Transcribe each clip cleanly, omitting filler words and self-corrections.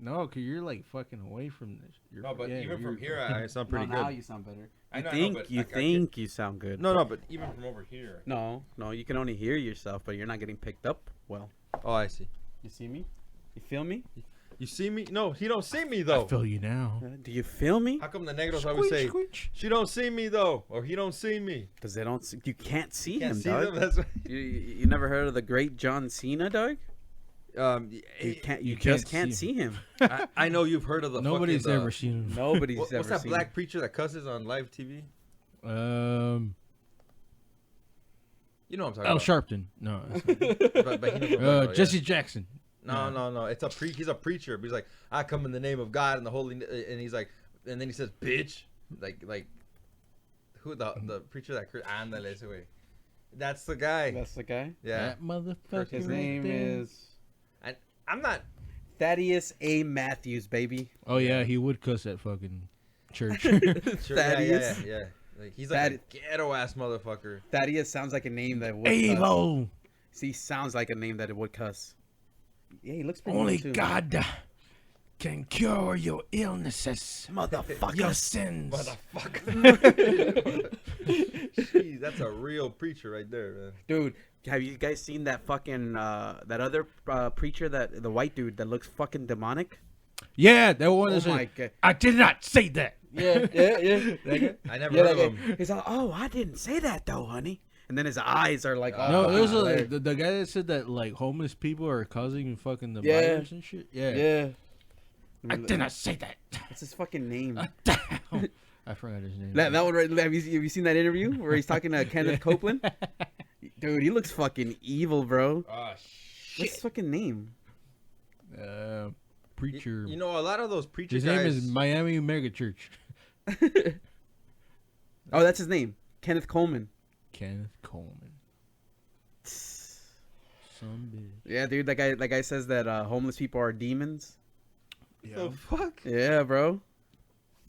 No, cause you're like fucking away from this. No, but even from here, I sound pretty good. Now you sound better. You think you sound good. No, but even from over here. No, you can only hear yourself, but you're not getting picked up well. Oh, I see. You see me? You feel me? You see me? No, he don't see me though. I feel you now. Do you feel me? How come the negros always say, "She don't see me though," or "He don't see me"? Because they don't. You can't see Can't him, see dog. them? That's what... You never heard of the great John Cena, dog? You just can't see him. I know you've heard of the. Nobody's fucking, ever seen him. Nobody's ever What's that seen black him. preacher that cusses on live TV? You know what I'm talking Al about. Sharpton. No. But he knows Jesse Jackson. No. It's he's a preacher. But he's like, I come in the name of God and the holy, and he's like, and then he says, bitch, like, who the preacher that andale ese way. That's the guy. That's the guy. Yeah. That motherfucker. His name is. I'm not. Thaddeus A. Matthews, baby. Oh yeah, he would cuss at fucking church. Sure, Thaddeus. yeah. Like, he's like a ghetto ass motherfucker. Thaddeus sounds like a name that would. Evo. See, sounds like a name that it would cuss. Yeah, he looks pretty Only good too. God can cure your illnesses, Motherfucker. your sins. Motherfucker. Jeez, that's a real preacher right there, man. Dude, have you guys seen that fucking that other preacher, that the white dude that looks fucking demonic? Yeah, that one is. Oh my God. I did not say that. Yeah. I never heard of him. He's like, oh, I didn't say that though, honey. And then his eyes are like, No, oh, it was the guy that said that like homeless people are causing fucking the virus and shit. Yeah. I did not say that. What's his fucking name? I forgot his name. That one right. Have you seen that interview where he's talking to Kenneth Copeland? Dude, he looks fucking evil, bro. Oh shit. What's his fucking name? Preacher. You know, a lot of those preacher His guys. name is Miami Megachurch. Oh, that's his name. Kenneth Coleman. Kenneth Coleman. Some bitch. Yeah, dude, that guy says that homeless people are demons. The fuck? Yeah, bro.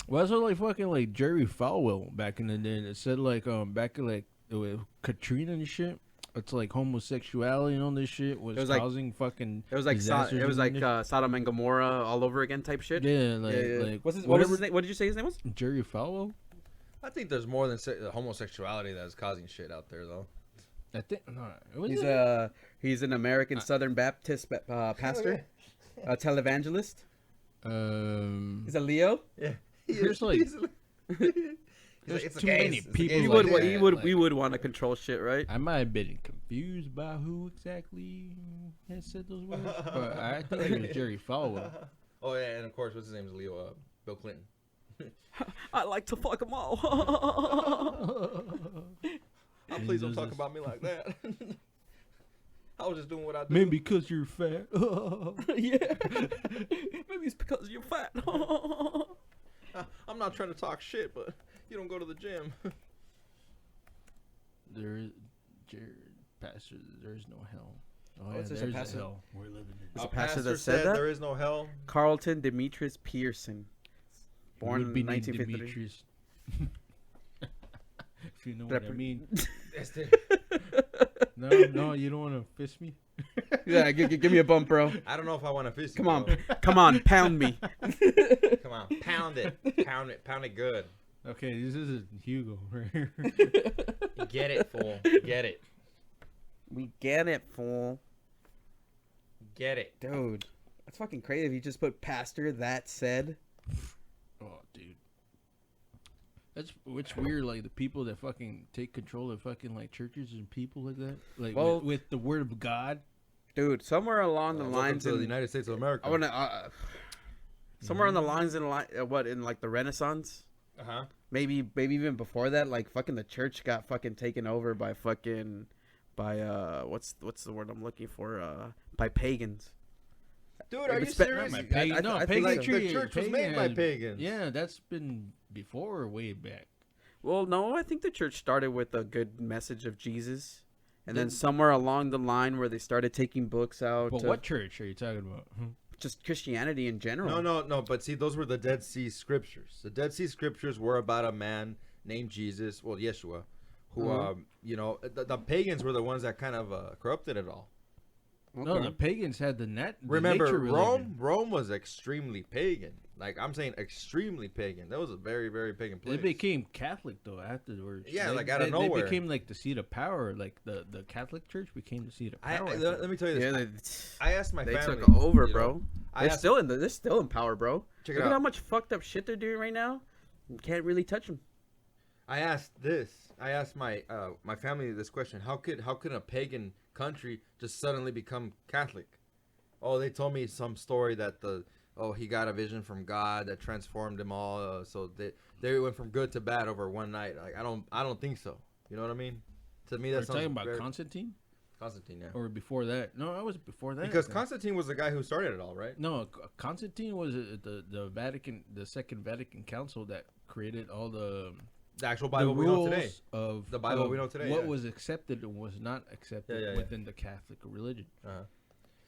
Well, that's what like fucking like Jerry Falwell back in the day. It said like back in like with Katrina and shit. It's like homosexuality and all this shit was causing fucking. It was like Sodom and Gomorrah all over again type shit. Yeah, like what was his name? What did you say his name was? Jerry Falwell. I think there's more than homosexuality that's causing shit out there, though. I think he's an American Southern Baptist pastor, a televangelist. He's a Leo. Yeah, there's like it's too many people. We would want to control shit, right? I might have been confused by who exactly had said those words, but I think it was Jerry Falwell. Oh yeah, and of course, what's his name is Leo, Bill Clinton. I like to fuck them all. Oh, please don't talk about me like that. I was just doing what I do. Maybe because you're fat. Yeah. Maybe it's because you're fat. I'm not trying to talk shit, but you don't go to the gym. There is, Pastor, there is no hell. Oh, it's yeah, just a there's pastor. hell. We're living in. There's a pastor that said that? There is no hell. Carlton Demetrius Pearson. Born in Would be named 1953. Demetrius. If you know what I mean. No, you don't want to fist me? Yeah, give me a bump, bro. I don't know if I want to fist Come you, on. bro. Come on, pound me. Come on, pound it, pound it good. Okay, this is Hugo right here. Get it, fool. Get it. We get it, fool. Get it. Dude, that's fucking crazy if you just put pastor that said. Oh, dude. It's weird, like the people that fucking take control of fucking like churches and people like that, like with the word of God. Dude, somewhere along the lines of in the United States of America. I want to somewhere on the lines in in like the Renaissance. Maybe even before that, like fucking the church got fucking taken over by what's the word I'm looking for? By pagans. Dude, are you serious? Paganry. The church was made by pagans. Yeah, that's been before or way back. Well, no, I think the church started with a good message of Jesus, and then somewhere along the line where they started taking books out. But what church are you talking about? Just Christianity in general. No. But see, those were the Dead Sea Scriptures. The Dead Sea Scriptures were about a man named Jesus, well, Yeshua, who, the pagans were the ones that kind of corrupted it all. Okay. No, the pagans had the Remember, nature religion. Rome was extremely pagan. Like, I'm saying extremely pagan. That was a very, very pagan place. They became Catholic, though, afterwards. Yeah, like, out of nowhere. They became, like, the seat of power. Like, the Catholic Church became the seat of power. Let me tell you this. I asked my family. They took over, bro. They're still in power, bro. Check Look at how much fucked up shit they're doing right now. You can't really touch them. I asked my my family this question. How could a pagan country just suddenly become Catholic? Oh, they told me some story that he got a vision from God that transformed them all. So they went from good to bad over one night. Like, I don't think so. You know what I mean? To me, that's talking about Constantine. Constantine, yeah. Or before that? No, I was before that. Because Constantine was the guy who started it all, right? No, Constantine was the Vatican, the Second Vatican Council that created all the actual Bible we know today. Of the Bible we know today. What was accepted and was not accepted within the Catholic religion. Uh-huh.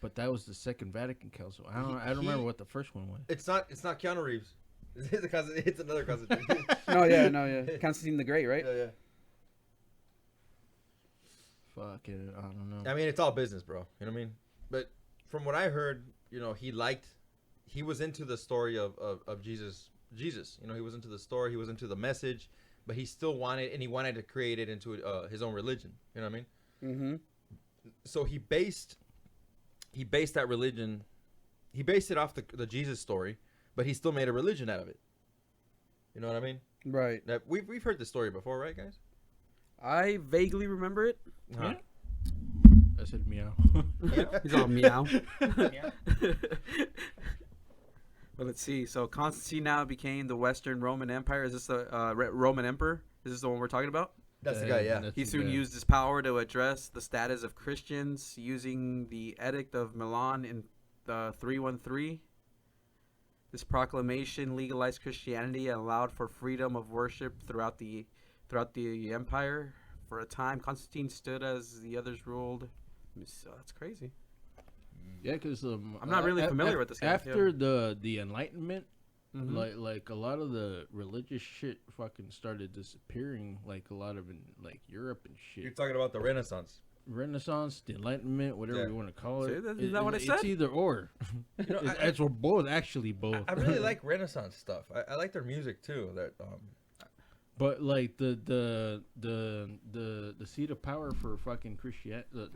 But that was the Second Vatican Council. I don't remember what the first one was. It's not Keanu Reeves. It's another Constantine. No, yeah. Constantine the Great, right? Yeah. Fuck it, I don't know. I mean, it's all business, bro. You know what I mean? But from what I heard, he was into the story of Jesus. You know, he was into the story, he was into the message, but he still wanted to create it into his own religion. You know what I mean? Mm-hmm. So he based that religion, he based it off the Jesus story, but he still made a religion out of it. You know what I mean? Right. That we've heard this story before, right, guys? I vaguely remember it. Huh? I said meow. He's all meow. Well, let's see. So Constantine now became the Western Roman Empire. Is this the Roman Emperor? Is this the one we're talking about? That's the guy, yeah. He soon used his power to address the status of Christians using the Edict of Milan in 313. This proclamation legalized Christianity and allowed for freedom of worship throughout the empire. For a time, Constantine stood as the others ruled. So that's crazy. Yeah, because I'm not really familiar with this guy. After the Enlightenment, like a lot of the religious shit fucking started disappearing. Like a lot of in like Europe and shit. You're talking about the Renaissance. Renaissance, the Enlightenment, whatever you want to call it. Is that what I said? It's either or. It's both, actually both. I really like Renaissance stuff. I like their music too. But like the seat of power for fucking Christianity, the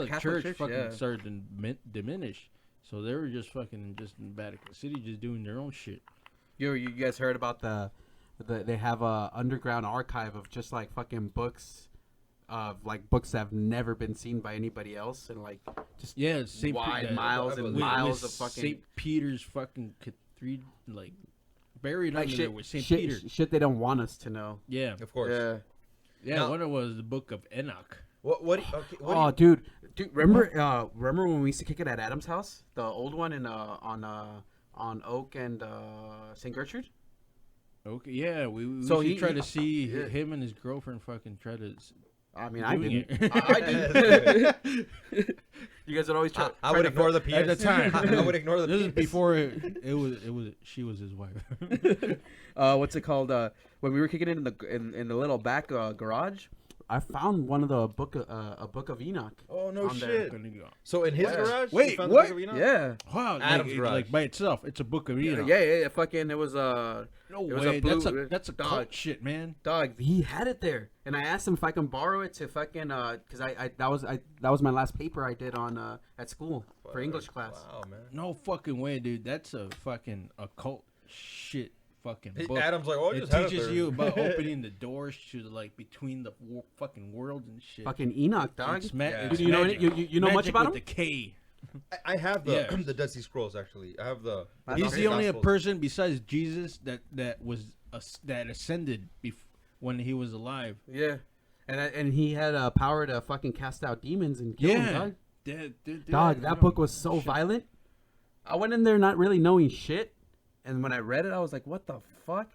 Catholic Church fucking started to diminish. So they were just in Vatican City, just doing their own shit. You guys heard about they have a underground archive of just like fucking books, of like books that have never been seen by anybody else, and like just miles and miles of fucking St. Peter's fucking cathedral, like. Buried like under shit, there with St. shit, Peter. Shit they don't want us to know. Yeah. Of course. Yeah, now, one of it was the Book of Enoch. Dude, remember when we used to kick it at Adam's house? The old one on Oak and St. Gertrude? Okay, yeah. We should try to see him and his girlfriend fucking try to... I mean, I didn't. I did. You guys would always try. I would ignore the penis at the time. I would ignore the penis. This is before it was. She was his wife. What's it called? When we were kicking it in the little back garage, I found one of the book of Enoch. Oh no shit! So in his garage? Wait, what? Yeah. Wow. Adam's garage. Like by itself, it's a Book of Enoch. Yeah. Fucking, it was No way. That's a cult shit, man. Dog, he had it there, and I asked him if I can borrow it to fucking because that was my last paper I did on at school for English class. Wow, man. No fucking way, dude. That's a fucking occult shit. Fucking book. Adam's like, oh, it teaches you about opening the doors to like between the fucking worlds and shit. Fucking Enoch, dog. It's you know you know much about him? The K. I have the Dead Sea Scrolls actually. I have the. He's the only person besides Jesus that ascended when he was alive. Yeah, and he had power to fucking cast out demons and kill them, dog. Dog, that book was so violent. I went in there not really knowing shit. And when I read it, I was like, "What the fuck?"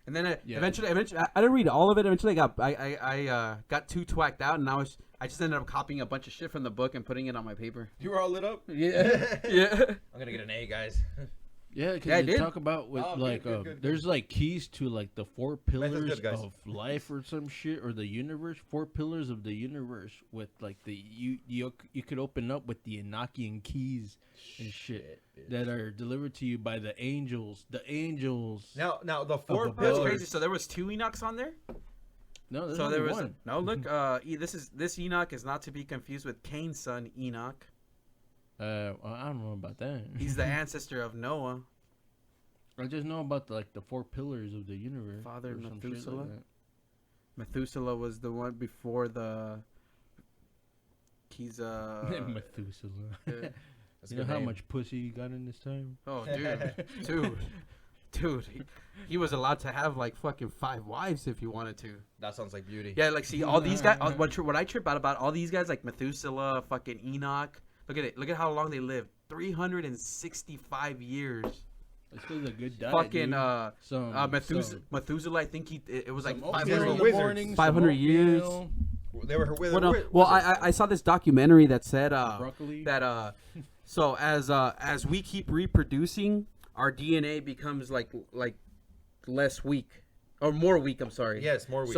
And then eventually, I didn't read all of it. Eventually, I got too twacked out, and I just ended up copying a bunch of shit from the book and putting it on my paper. You were all lit up. Yeah, yeah. I'm gonna get an A, guys. Yeah, because they talk about with there's like keys to like the 4 pillars of life or some shit, or the universe. 4 pillars of the universe with like you could open up with the Enochian keys and shit that are delivered to you by the angels. The angels. Now the 4 pillars. That's crazy. So there was 2 Enochs on there. No, there's only one. No, look. This Enoch is not to be confused with Cain's son Enoch. Well, I don't know about that. He's the ancestor of Noah. I just know about the 4 pillars of the universe. Father Methuselah. Methuselah was the one before the. He's Methuselah. Yeah. You know how much pussy he got in this time? Oh, dude. He was allowed to have like fucking 5 wives if he wanted to. That sounds like beauty. Yeah, like see all these guys. What I trip out about all these guys like Methuselah, fucking Enoch. Look at it. Look at how long they lived. 365 years. It's because a good diet. Fucking Methuselah. I think it was like 500 years. They were well, I saw this documentary that said that so as we keep reproducing, our DNA becomes like less weak or more weak. I'm sorry. Yes, more weak.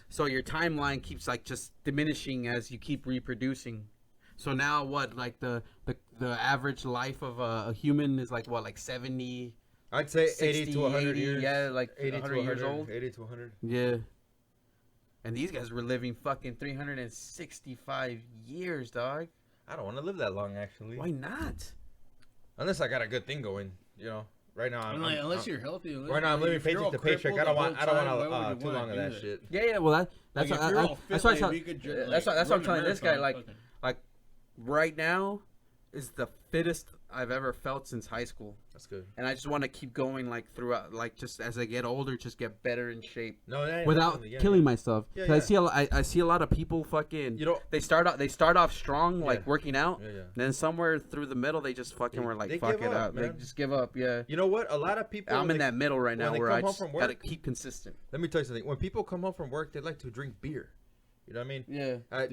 So your timeline keeps like just diminishing as you keep reproducing. So now what? Like the average life of a human is like what? Like 70. I'd say 60, 80 to 100 years. Yeah, like 80 100 to 100 years old. 80 to 100. Yeah. And these guys were living fucking 365 years, dog. I don't want to live that long, actually. Why not? Unless I got a good thing going, you know. Right now, unless you're healthy. Right now, I'm living paycheck to paycheck. I don't want too long of that shit. Yeah. Well, that's what I'm telling this guy. Like right now is the fittest I've ever felt since high school. That's good. And I just want to keep going like throughout, like just as I get older, just get better in shape. No, without killing myself. Yeah. I see a lot of people fucking. They start off strong, like working out. Yeah. Then somewhere through the middle, they just fucking were like, fuck it up. They just give up. Yeah. You know what? A lot of people. I'm in that middle right now where I just gotta keep consistent. Let me tell you something. When people come home from work, they like to drink beer. You know what I mean? Yeah. I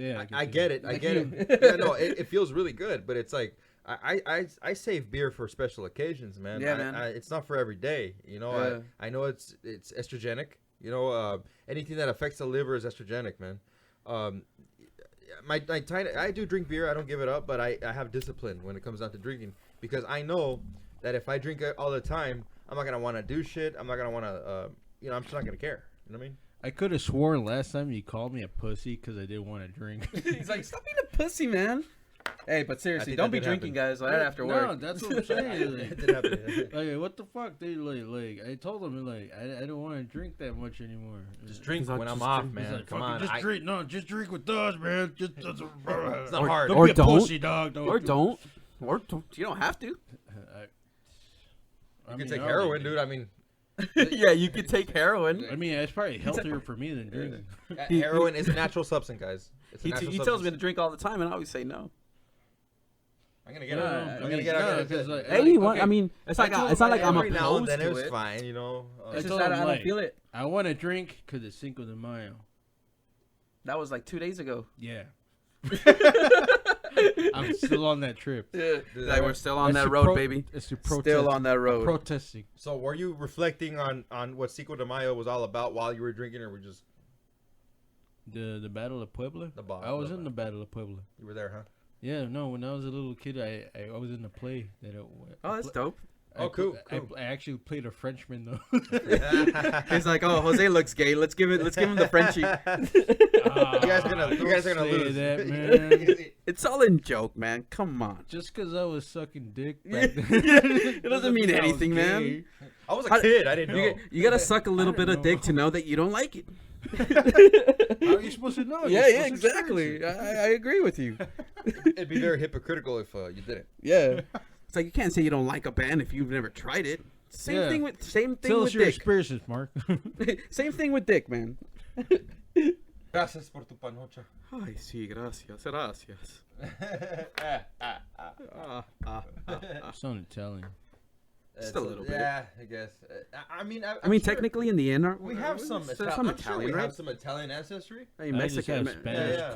get it. I get it. Yeah, no, it feels really good, but it's like. I save beer for special occasions, man. Yeah, man. It's not for every day. You know, I know it's estrogenic. You know, anything that affects the liver is estrogenic, man. I do drink beer. I don't give it up, but I have discipline when it comes down to drinking because I know that if I drink it all the time, I'm not gonna want to do shit. I'm not gonna want to, I'm just not gonna care. You know what I mean? I could have sworn last time you called me a pussy because I didn't want to drink. He's like, stop being a pussy, man. Hey, but seriously, don't be drinking, guys. Right after work. No, that's what I'm saying. It did happen. Like, what the fuck? They like I told them like I don't want to drink that much anymore. Just drink when I'm off, man. Like, come on, just drink. No, just drink with us, man. Just it's not hard. Don't be a pussy, dog. Don't. You don't have to. You can take heroin, dude. I mean. Yeah, you could take heroin. I mean, it's probably healthier for me than drinking. Heroin is a natural substance, guys. He tells me to drink all the time, and I always say no. I'm gonna get it. I mean, it's not like I'm opposed to it. It's fine, you know. It's just that I don't feel it. I want to drink because it's Cinco de Mayo. That was like 2 days ago. Yeah. I'm still on that trip. Yeah, like we're still on that road, baby. It's still on that road. Protesting. So, were you reflecting on what Cinco de Mayo was all about while you were drinking, or were just the Battle of Puebla? I was in the Battle of Puebla. You were there, huh? Yeah, no. When I was a little kid, I was in a play that. That's dope. Cool. I actually played a Frenchman though. He's like, oh, Jose looks gay. Let's give him the Frenchie. You guys are gonna lose. That, man. It's all in joke, man. Come on. Just because I was sucking dick back then, it doesn't mean anything, man. I was a kid. I didn't know. You gotta suck a little bit of dick to know that you don't like it. How are you supposed to know? Yeah, exactly. I agree with you. It'd be very hypocritical if you didn't. Yeah. It's like you can't say you don't like a band if you've never tried it. Same thing with Tell us your dick. experiences, Mark. Same thing with dick, man. Gracias por tu panocha. Ay, sí, gracias. Sounded Italian. Just a little bit. Yeah, I guess. I mean, sure technically in the end, we have some Italian, sure we have some Italian ancestry. I mean, Mexican, Spanish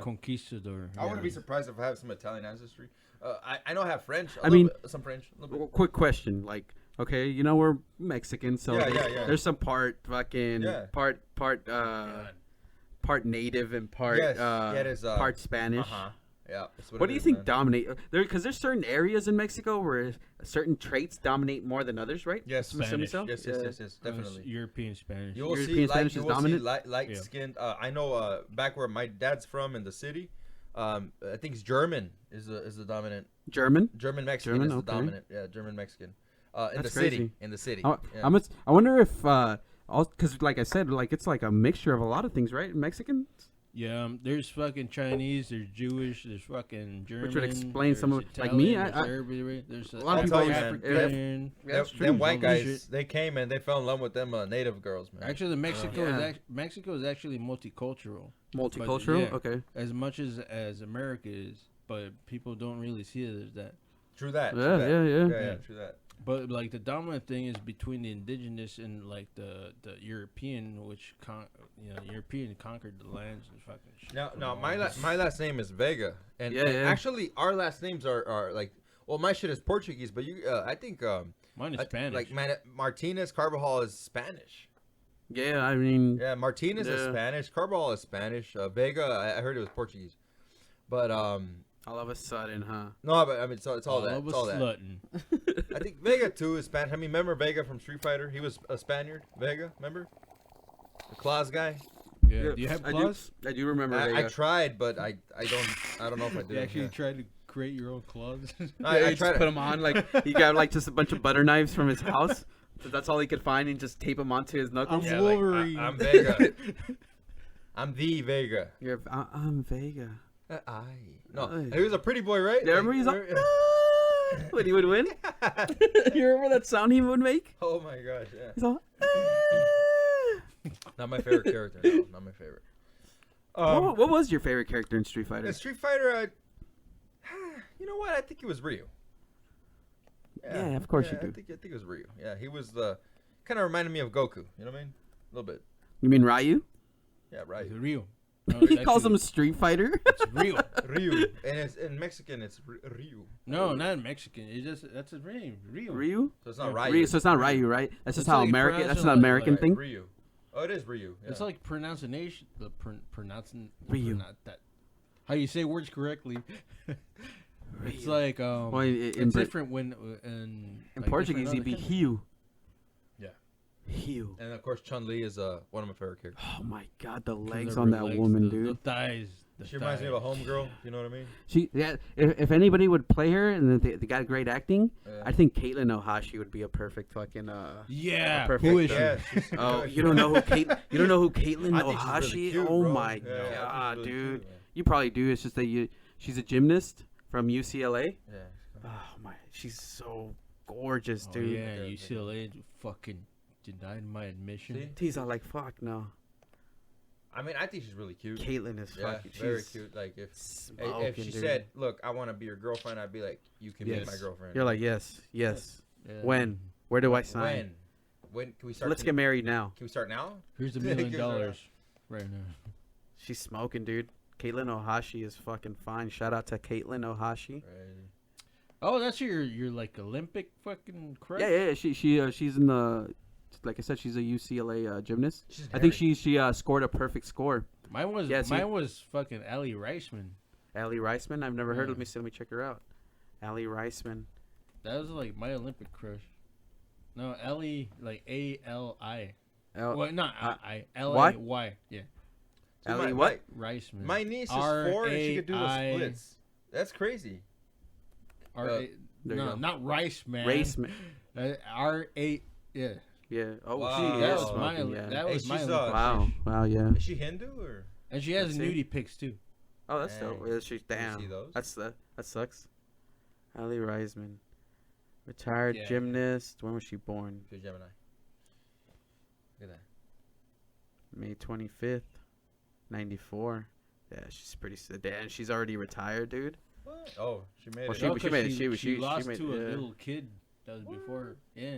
conquistador. I wouldn't be surprised if I have some Italian ancestry. I know I have French. I mean, some French. Quick question: like, Okay, you know we're Mexican, so there's some part fucking part native and part part Spanish. Yeah. What do you think dominate there? Because there's certain areas in Mexico where certain traits dominate more than others, right? Yes, Spanish. Yes, definitely. European Spanish. You will see light skinned. I know back where my dad's from in the city. I think it's German is the dominant. German Mexican is the dominant. Yeah, German Mexican. In the city. I wonder if because like I said, like it's like a mixture of a lot of things, right? Mexican. Yeah, there's fucking Chinese, there's Jewish, there's fucking German. Which would explain some of like me. There's a lot of people African. Them white guys, they came and they fell in love with them native girls, man. Actually, Mexico is actually multicultural. Multicultural, okay. As much as America is, but people don't really see it as that. True that. Yeah. True that. But like the dominant thing is between the indigenous and like the European, which European conquered the lands and fucking shit. No, my last name is Vega, and actually our last names are like, well, my shit is Portuguese, but I think mine is Spanish. Like Martinez Karbahole is Spanish. Yeah, I mean. Yeah, Martinez is Spanish. Karbahole is Spanish. Vega, I heard it was Portuguese, but all of a sudden, huh? No, but I mean, it's all that. It's all that. I think Vega too is Spanish. I mean, remember Vega from Street Fighter? He was a Spaniard. Vega, remember? The claws guy. Yeah. Do you have claws? I do remember. Vega. I tried, but I don't know if I did. You actually tried to create your own claws. I tried to put them on. Like he got like just a bunch of butter knives from his house. So that's all he could find, and just tape them onto his knuckles. I'm Wolverine. I'm Vega. I'm the Vega. I'm Vega. No, he was a pretty boy, right? Remember he's like, when he would win. You remember that sound he would make? Oh my gosh, yeah. He's all, Not my favorite character. No, not my favorite. What was your favorite character in Street Fighter? In Street Fighter, you know what? I think it was Ryu. Yeah, of course you do. I think it was Ryu. Yeah, he was the kind of reminded me of Goku. You know what I mean? A little bit. You mean Ryu? Yeah, Ryu. It's Ryu. No, he calls him Street Fighter. It's Ryu. Ryu. And it's in Mexican. It's Ryu. No, not in Mexican. That's his name. Ryu. Ryu. So it's not Ryu. So it's not Ryu, right? That's just how American. That's an American thing. Ryu. Oh, it is Ryu. Yeah. It's like pronunciation. The pronouncing Ryu. That. How you say words correctly. It's like it's different when in Portuguese it'd be Ryu. Hugh. And of course, Chun-Li is one of my favorite characters. Oh my god, the legs on that woman, dude. The thighs. She reminds me of a homegirl. You know what I mean? If anybody would play her and they got great acting, I think Caitlin Ohashi would be a perfect fucking. Who is she? Yeah, you don't know who Caitlin Ohashi is? Really cute, oh bro. my god, really dude. Cute, you probably do. It's just that she's a gymnast from UCLA. Yeah. Oh my, she's so gorgeous, dude. Yeah, UCLA fucking denied my admission. He's all like, fuck no. I mean, I think she's really cute. Caitlin is fucking very cute. Like if she said, "Look, I want to be your girlfriend," I'd be like, "You can be my girlfriend." You're like, yes. Yeah. When? Where do I sign? When can we start? Let's get married now. Can we start now? Here's $1 million right now. She's smoking, dude. Caitlin Ohashi is fucking fine. Shout out to Caitlin Ohashi. Right. Oh, that's your like Olympic fucking crush? Yeah. She's in the. Like I said, she's a UCLA gymnast. I think she scored a perfect score. Mine was fucking Allie Reisman. Allie Reisman? I've never heard of her. Let me check her out. Allie Reisman. That was like my Olympic crush. No, Allie, like A-L-I. Well, not I. L-A-Y. Yeah. So Allie what? Reisman. My niece is 4 and she could do the splits. That's crazy. Not Reisman. Reisman. R-A. Yeah. Yeah. Oh, wow. she that is was smoking, my. That was my. Wow. Yeah. Is she Hindu or? And she has nudie pics too. Oh, that's dope. Yeah, she's damn. See those? That sucks. Allie Reisman, retired gymnast. When was she born? She's Gemini. Look at that. May 25th, 94. Yeah, she's pretty. Damn, she's already retired, dude. What? Oh, she made it. She made it. She lost to a little kid that was before her. Yeah.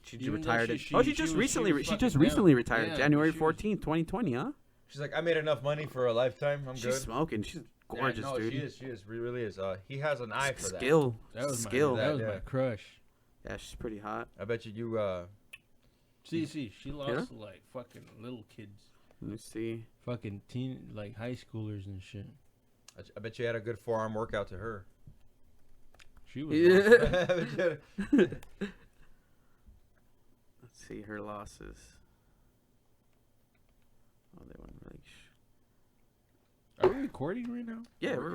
She retired. She just recently retired. Yeah, January 14th, 2020, huh? She's like, I made enough money for a lifetime. I'm good. She's smoking. She's gorgeous, dude. She is. She really is. He has an eye for that. Skill. That was skill. That was my crush. Yeah, she's pretty hot. I bet you. See, she lost to, like, fucking little kids. Let me see. Fucking like high schoolers and shit. I bet you had a good forearm workout to her. She was. Let's see her losses. Oh, they weren't really. Are we recording right now? Yeah, we're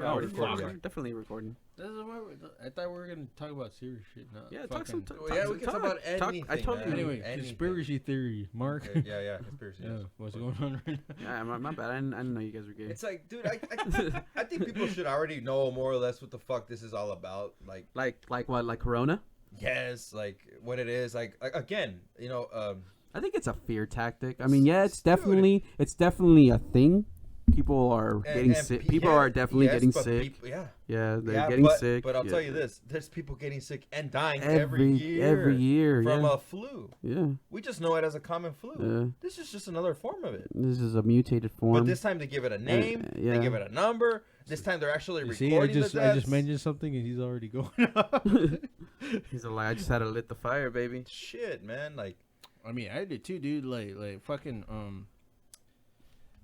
definitely recording. This is why I thought we were gonna talk about serious shit. Not we can talk about anything. I told you. Anyway, conspiracy theory, Mark. Okay, yeah, conspiracy. Yeah, what's going on right now? Yeah, my bad. I didn't know you guys were gay. It's like, dude, I think people should already know more or less what the fuck this is all about. Like what? Like Corona? Yes, like what it is. Like again, you know. I think it's a fear tactic. I mean, yeah, it's definitely a thing. People are getting sick. People are definitely getting sick. They're getting sick. But I'll tell you this: there's people getting sick and dying every year from a flu. Yeah, we just know it as a common flu. Yeah. This is just another form of it. This is a mutated form. But this time they give it a name. They give it a number. This time they're actually recording the deaths. I just mentioned something and he's already going up. He's like, I just had to lit the fire, baby. Shit, man. Like, I mean, I did too, dude. Like fucking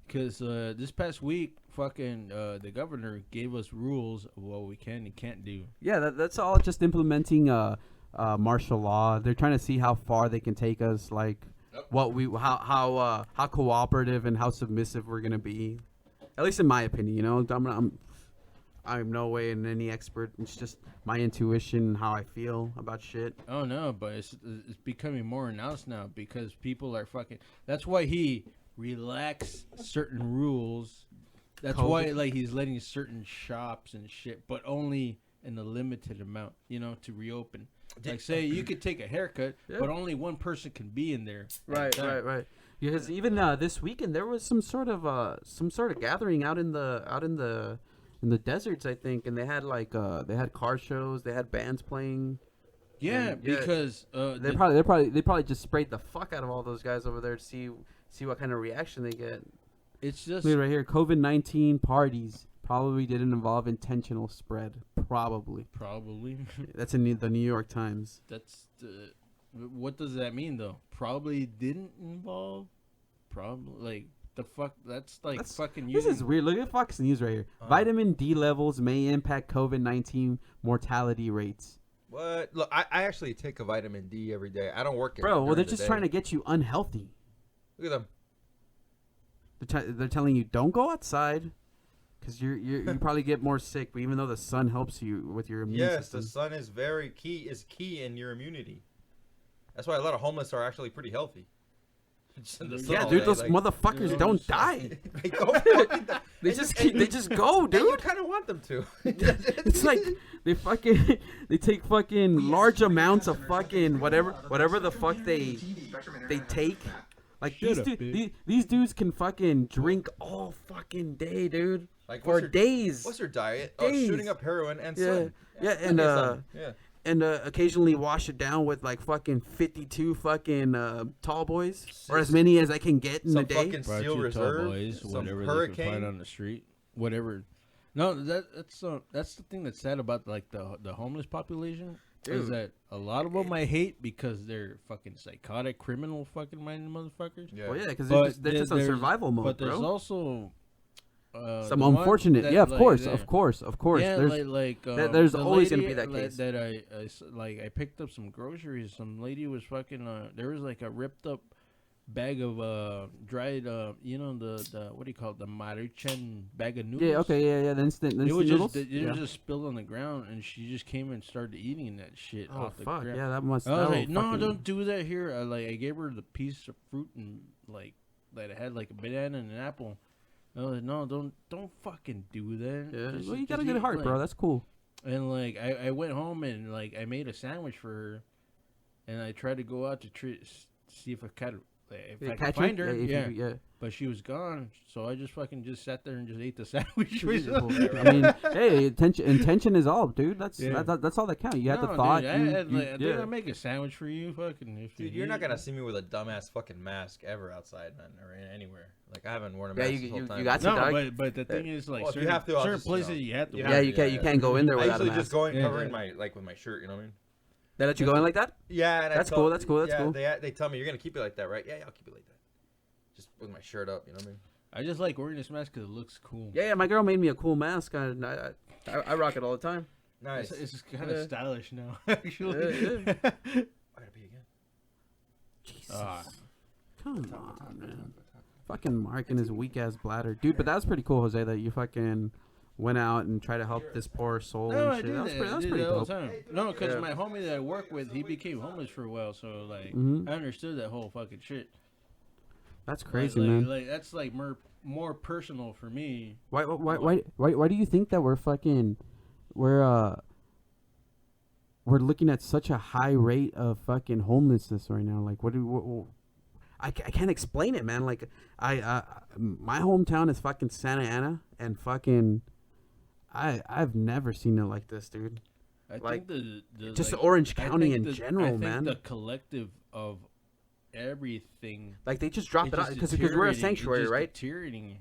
because this past week, fucking the governor gave us rules of what we can and can't do. Yeah, that's all just implementing martial law. They're trying to see how far they can take us, like how cooperative and how submissive we're gonna be. At least in my opinion, you know, I'm no way in any expert. It's just my intuition and how I feel about shit. Oh no, but it's becoming more announced now because people are fucking. That's why he relax certain rules. That's why like he's letting certain shops and shit, but only in a limited amount, you know, to reopen. Like say you could take a haircut, but only one person can be in there. Right. Because even this weekend there was some sort of gathering out in the deserts, I think, and they had like they had car shows, they had bands playing. Yeah, because they probably just sprayed the fuck out of all those guys over there to see what kind of reaction they get. It's just right here. COVID-19 parties probably didn't involve intentional spread. Probably. That's in the New York Times. That's what does that mean though? Probably didn't involve. Probably like the fuck. That's fucking. This is weird. Look at Fox News right here. Vitamin D levels may impact COVID-19 mortality rates. What? Look, I actually take a vitamin D every day. I don't work it. Bro, well, they're just trying to get you unhealthy. Look at them. They're telling you don't go outside because you probably get more sick. But even though the sun helps you with your immune system. Yes, the sun is key in your immunity. That's why a lot of homeless are actually pretty healthy. Yeah, dude, those motherfuckers don't die. They just go, dude. And you kind of want them to. It's like they take fucking large amounts of fucking whatever the fuck they take. Like these dudes can fucking drink all fucking day, dude. Like for days. What's their diet? Days. Oh, shooting up heroin and sun. And occasionally wash it down with like fucking 52 fucking tall boys, or as many as I can get in a day. Fucking Steel Reserve, boys, whatever Hurricane. They can find on the street, whatever. No, that's the thing that's sad about like the homeless population. Dude. Is that a lot of them I hate because they're fucking psychotic, criminal, fucking minded motherfuckers. Yeah, well, yeah, because they're just on survival mode, but there's also some unfortunate, of course. Yeah, there's there's always gonna be that case. That I picked up some groceries. Some lady was fucking. There was like a ripped up bag of dried. You know the what do you call it? The Maruchan bag of noodles. Yeah. Okay. Yeah. The instant noodles. It was just spilled on the ground, and she just came and started eating that shit off the ground. Yeah, that must. I was like, no, don't do that here. I gave her the piece of fruit and like that it had like a banana and an apple. I was like, no, don't fucking do that. Yeah. Well, you got a good heart, bro. That's cool. And like, I went home and like I made a sandwich for her, and I tried to go out to see if I could find her. Yeah. But she was gone, so I just sat there and just ate the sandwich. I mean, hey, intention is all, dude. That's all that counts. You had the thought. Dude, I make a sandwich for you, fucking. Dude, you're not gonna see me with a dumbass fucking mask ever outside, man, or anywhere. Like I haven't worn a mask this whole time. You got to, dog. But the thing is, like, certain places you have to. Yeah, you can't go in there without a mask. I usually just go in covering my with my shirt. You know what I mean? They let you go in like that? Yeah, and that's cool. That's cool. That's cool. They tell me you're gonna keep it like that, right? Yeah, I'll keep it like that. Just with my shirt up, you know what I mean? I just like wearing this mask because it looks cool. Yeah. My girl made me a cool mask. I rock it all the time. Nice. It's kind of stylish now, actually. I gotta pee again. Jesus. Come on, man. Fucking Mark and his weak ass bladder, dude. But that was pretty cool, Jose. That you fucking went out and tried to help this poor soul. No, and shit. I did That was pretty dope. time. No, because my homie that I work with, he became homeless for a while, so like I understood that whole fucking shit. That's crazy, man. Like that's like more personal for me. Why do you think that we're looking at such a high rate of fucking homelessness right now? Like, I can't explain it, man. Like, my hometown is fucking Santa Ana, and fucking, I've never seen it like this, dude. I think the just Orange County in general, man. I think the collective of everything, like they just dropped it out because we're a sanctuary, right? Deteriorating,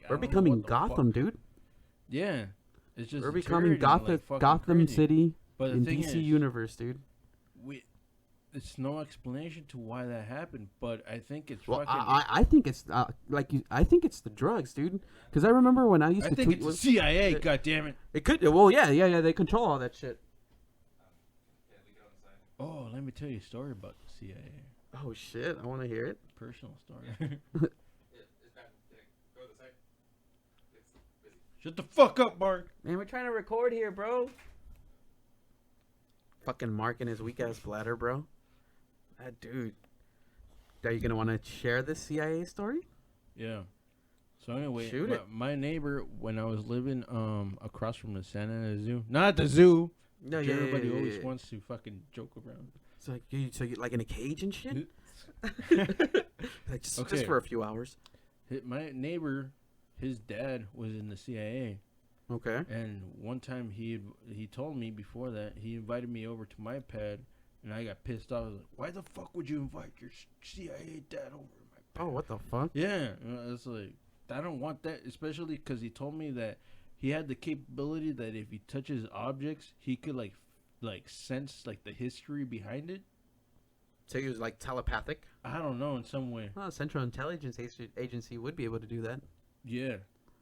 we're becoming Gotham, dude. Yeah, it's just we're becoming Gotham City but in DC universe, dude. It's no explanation to why that happened, but I think it's fucking. I think it's I think it's the drugs, dude. Because I remember when I used to tweet. I think it's the CIA. God damn it! It could. Well, yeah. They control all that shit. Oh, let me tell you a story about the CIA. Oh shit! I want to hear it. Personal story. Shut the fuck up, Mark. Man, we're trying to record here, bro. Fucking Mark and his weak ass bladder, bro. That dude. Are you gonna want to share this CIA story? Yeah. So anyway, shoot it. My neighbor, when I was living across from the Santa Ana Zoo, not the zoo. No, everybody always wants to fucking joke around. So you like in a cage and shit? Like just for a few hours. My neighbor, his dad was in the CIA. Okay. And one time he told me before that he invited me over to my pad, and I got pissed off. I was like, "Why the fuck would you invite your CIA dad over to my pad?" Oh, what the fuck? Yeah, it's like I don't want that, especially because he told me that he had the capability that if he touches objects, he could like sense like the history behind it. So he was like telepathic? I don't know, in some way. Well, Central Intelligence Agency would be able to do that. Yeah.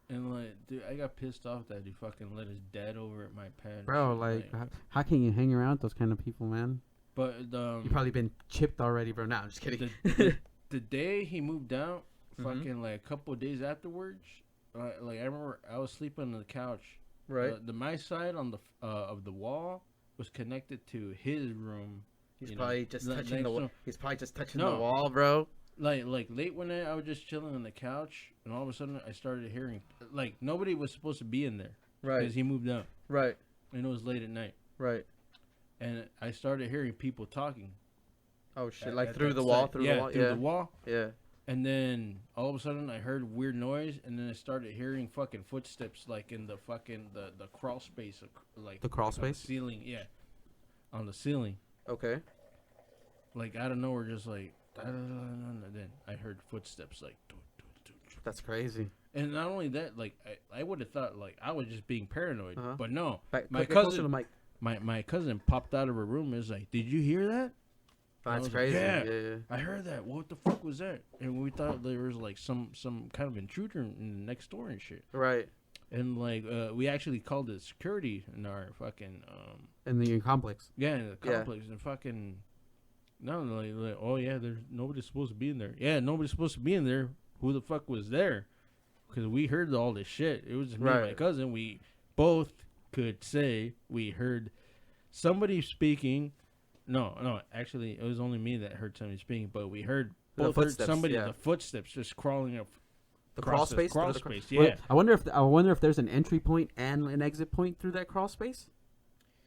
And like, dude, I got pissed off that he fucking let his dad over at my pad. Bro, like how can you hang around with those kind of people, man? But you've probably been chipped already, bro. Nah, I'm just kidding. The day he moved out, fucking like a couple of days afterwards, like I remember I was sleeping on the couch. Right. My side on the of the wall was connected to his room. He's probably just touching the. He's probably just touching the wall, bro. Like late one night, I was just chilling on the couch, and all of a sudden, I started hearing like nobody was supposed to be in there, right? Because he moved out, right? And it was late at night, right? And I started hearing people talking. Oh shit! Through the wall, through the wall, yeah. And then all of a sudden, I heard weird noise, and then I started hearing fucking footsteps, like in the fucking the crawl space, like the crawl space ceiling, on the ceiling. Okay. Like out of nowhere, just like. And then I heard footsteps like. That's crazy. And not only that, like I would have thought like I was just being paranoid, but no. My cousin, my cousin popped out of her room and was like, "Did you hear that?" That's crazy. Like, yeah, I heard that. What the fuck was that? And we thought there was like some kind of intruder in the next door and shit. Right. And like we actually called the security in our fucking in the complex. Yeah, in the complex and fucking. No, like, oh yeah, there's nobody's supposed to be in there. Yeah, nobody's supposed to be in there. Who the fuck was there? Because we heard all this shit. It was just me and my cousin. We both could say we heard somebody speaking. No, actually, it was only me that heard somebody speaking. But we heard the footsteps just crawling up. The crawl space. Yeah. I wonder if there's an entry point and an exit point through that crawl space.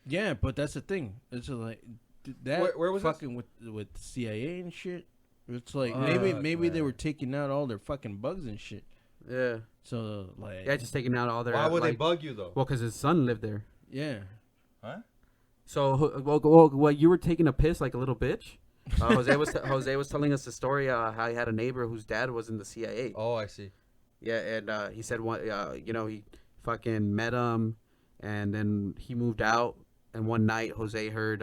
Yeah, but that's the thing. It's like. That where was fucking with CIA and shit. It's like maybe they were taking out all their fucking bugs and shit. Yeah. So like just taking out all their. Why would they bug you though? Well, because his son lived there. Yeah. Huh? So well, you were taking a piss like a little bitch. Jose was telling us the story how he had a neighbor whose dad was in the CIA. Oh, I see. Yeah, and he said he fucking met him, and then he moved out. and one night Jose heard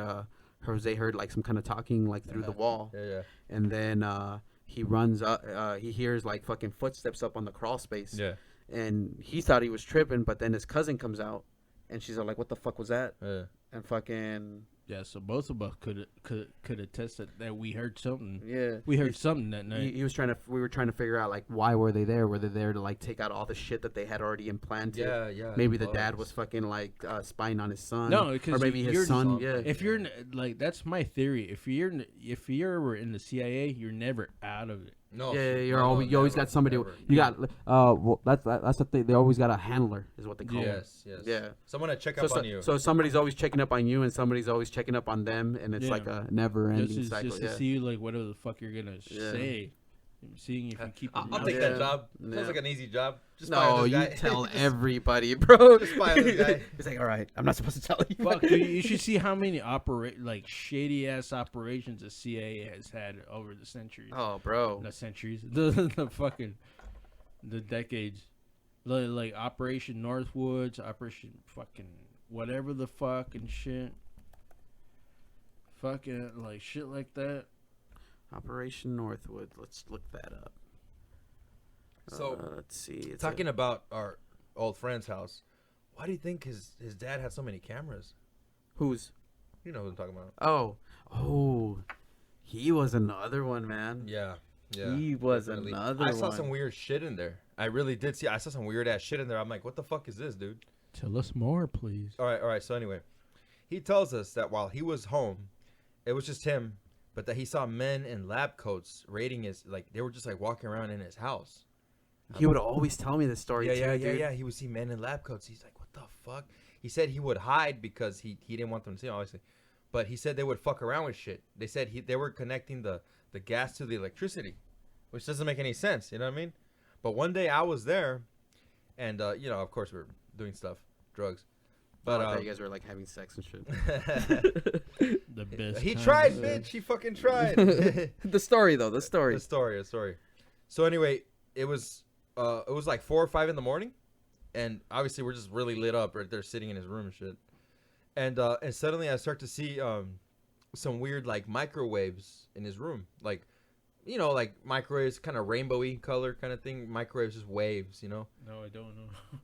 like some kind of talking like through the wall. Yeah. And then he runs up. He hears like fucking footsteps up on the crawl space. Yeah. And he thought he was tripping, but then his cousin comes out, and she's like, "What the fuck was that?" Yeah. And fucking. Yeah, so both of us could attest that we heard something. Yeah, we heard something that night. He was trying to. We were trying to figure out like why were they there? Were they there to like take out all the shit that they had already implanted? Yeah. Maybe the dad was fucking like spying on his son. No, because or maybe his son. Yeah. If you're like, that's my theory. If you're in the CIA, you're never out of it. No. Yeah, you always got somebody. Never. You got well, that's the thing. They always got a handler, is what they call it. Yes. Yeah. Someone to check up on you. So somebody's always checking up on you, and somebody's always checking up on them, and it's like a never-ending cycle. Just to see like whatever the fuck you're gonna say. Seeing if you keep. I'll take that job. Sounds like an easy job. Just no, you tell everybody, bro. Just fire this guy. He's like, all right, I'm not supposed to tell you. Fuck, dude, you should see how many shady ass operations the CIA has had over the centuries. Oh, bro, the centuries, the fucking, the decades, like Operation Northwoods, Operation fucking whatever the fuck and shit. Fucking like shit like that. Operation Northwood. Let's look that up. So let's see. Talking about our old friend's house, why do you think his dad had so many cameras? Whose? You know who I'm talking about. Oh, he was another one, man. Yeah. He was another one. I saw some weird shit in there. I really did see. I saw some weird ass shit in there. I'm like, what the fuck is this, dude? Tell us more, please. All right. So anyway, he tells us that while he was home, it was just him. But that he saw men in lab coats raiding his, like, they were just, like, walking around in his house. He would always tell me this story, Yeah. He would see men in lab coats. He's like, what the fuck? He said he would hide because he didn't want them to see him, obviously. But he said they would fuck around with shit. They said they were connecting the gas to the electricity, which doesn't make any sense, you know what I mean? But one day I was there, and, of course, we were doing stuff, drugs. But I thought you guys were like having sex and shit. The best. He tried, bitch. He fucking tried. The story. The story. So anyway, it was like 4 or 5 in the morning, and obviously we're just really lit up right there, sitting in his room and shit. And suddenly I start to see some weird like microwaves in his room, like like microwaves, kind of rainbowy color kind of thing. Microwaves, just waves, No, I don't know.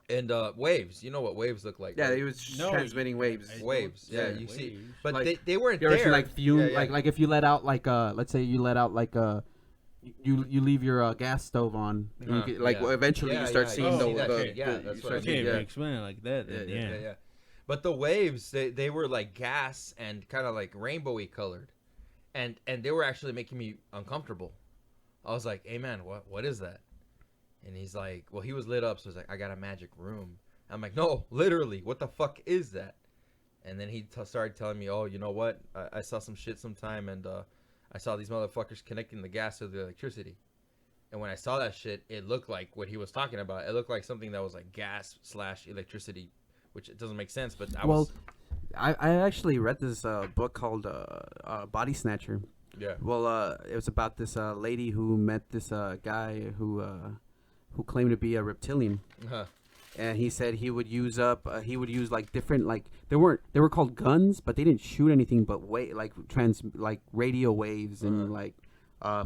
And waves, you know what waves look like? Yeah, right? He was transmitting waves. Waves, yeah, you see. But like, they weren't you there. Ever see, like fume, like if you let out like let's say you let out like you leave your gas stove on, and you get, like eventually you start seeing that's what I mean. Explain it like that. Yeah. But the waves, they were like gas and kind of like rainbowy colored, and they were actually making me uncomfortable. I was like, hey man, what is that? And he's like, well, he was lit up, so he's like, I got a magic room. I'm like, no, literally, what the fuck is that? And then he started telling me, oh, you know what? I saw some shit sometime, and I saw these motherfuckers connecting the gas to the electricity. And when I saw that shit, it looked like what he was talking about. It looked like something that was like gas/electricity, which it doesn't make sense, but I actually read this book called Body Snatcher. Yeah. Well, it was about this lady who met this guy who claimed to be a reptilian, and he said he would use like different, like they were called guns, but they didn't shoot anything but like radio waves and like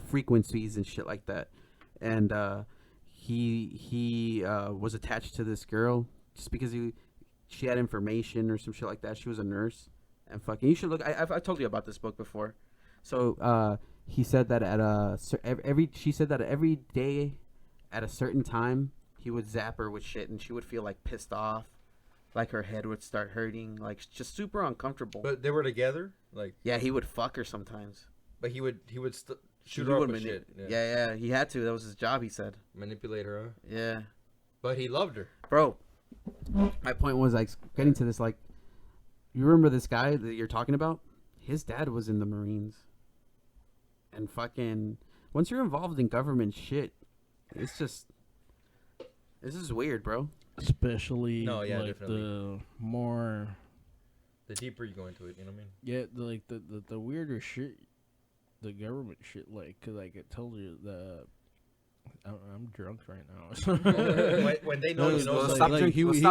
frequencies and shit like that, and he was attached to this girl just because she had information or some shit like that. She was a nurse, and fucking you should look. I've told you about this book before, so he said that she said that every day. At a certain time, he would zap her with shit, and she would feel like pissed off, like her head would start hurting, like just super uncomfortable. But they were together, like yeah, he would fuck her sometimes. But he would shoot her up with shit. Yeah, he had to. That was his job. He said manipulate her. Huh? Yeah, but he loved her, bro. My point was like getting to this. Like, you remember this guy that you're talking about? His dad was in the Marines, and fucking once you're involved in government shit. It's just, this is weird, bro. Especially definitely. the deeper you go into it, you know what I mean? Yeah, the weirder shit, the government shit, like, cause like it tells you I'm drunk right now. when they know, stop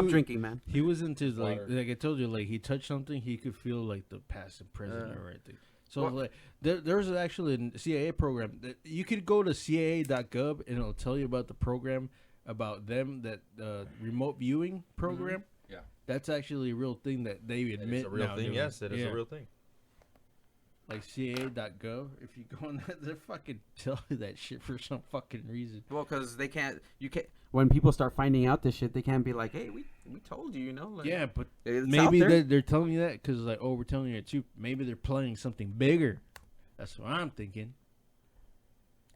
drinking, man. He was into like I told you, like he touched something, he could feel like the past and present or everything. So like there's actually a CIA program that you could go to CIA.gov and it'll tell you about the program about them, that remote viewing program. Mm-hmm. Yeah, that's actually a real thing that they admit. It's a real now thing. doing. Yes, it is a real thing. Like CIA.gov, if you go on that, they fucking tell you that shit for some fucking reason. Well, because you can't. When people start finding out this shit, they can't be like, "Hey, we told you, you know." Like, yeah, but maybe they're telling you that because like, oh, we're telling you it too. Maybe they're planning something bigger. That's what I'm thinking.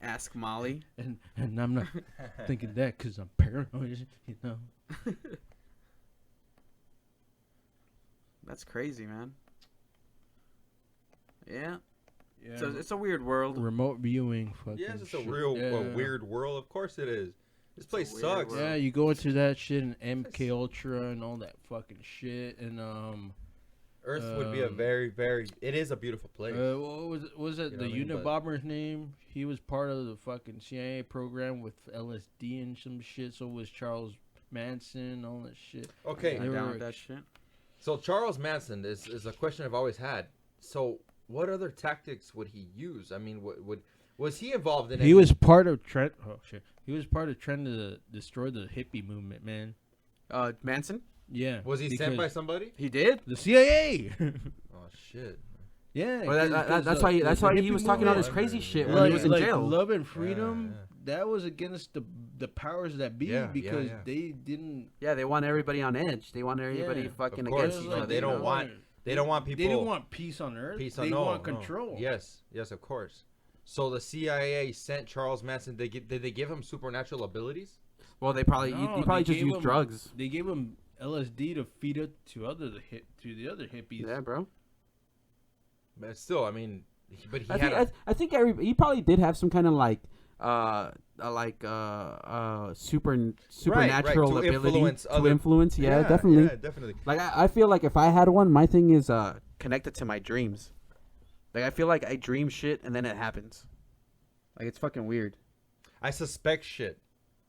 Ask Molly. And I'm not thinking that because I'm paranoid, you know. That's crazy, man. Yeah. So it's a weird world. Remote viewing. Yes, it's a real weird world. Of course it is. This place sucks. World. Yeah, you go into that shit and MK Ultra and all that fucking shit and Earth would be a very, very. It is a beautiful place. What was it? The Unabomber's name? He was part of the fucking CIA program with LSD and some shit. So was Charles Manson, all that shit. Okay, I'm down with that shit. So Charles Manson is a question I've always had. So what other tactics would he use? I mean, was he involved in? He was part of Trent. Oh shit! He was part of trying to destroy the hippie movement, man. Manson. Yeah. Was he sent by somebody? He did. The CIA. Oh shit. Yeah. Well, that's why he was talking all this crazy shit when he was in jail. Love and freedom. Yeah. That was against the powers that be because they didn't. Yeah, they want everybody on edge. They want everybody fucking against each other. They don't want. They don't want people. They didn't want peace on Earth. They want control. Yes, of course. So the CIA sent Charles Manson. Did they give him supernatural abilities? Well, they probably he probably just used drugs. They gave him LSD to feed it to the other hippies. Yeah, bro. But still, I mean, I think he probably did have some kind of supernatural ability to influence. Yeah, definitely. Yeah, definitely. Like I feel like if I had one, my thing is connected to my dreams. Like I feel like I dream shit and then it happens. Like it's fucking weird. I suspect shit,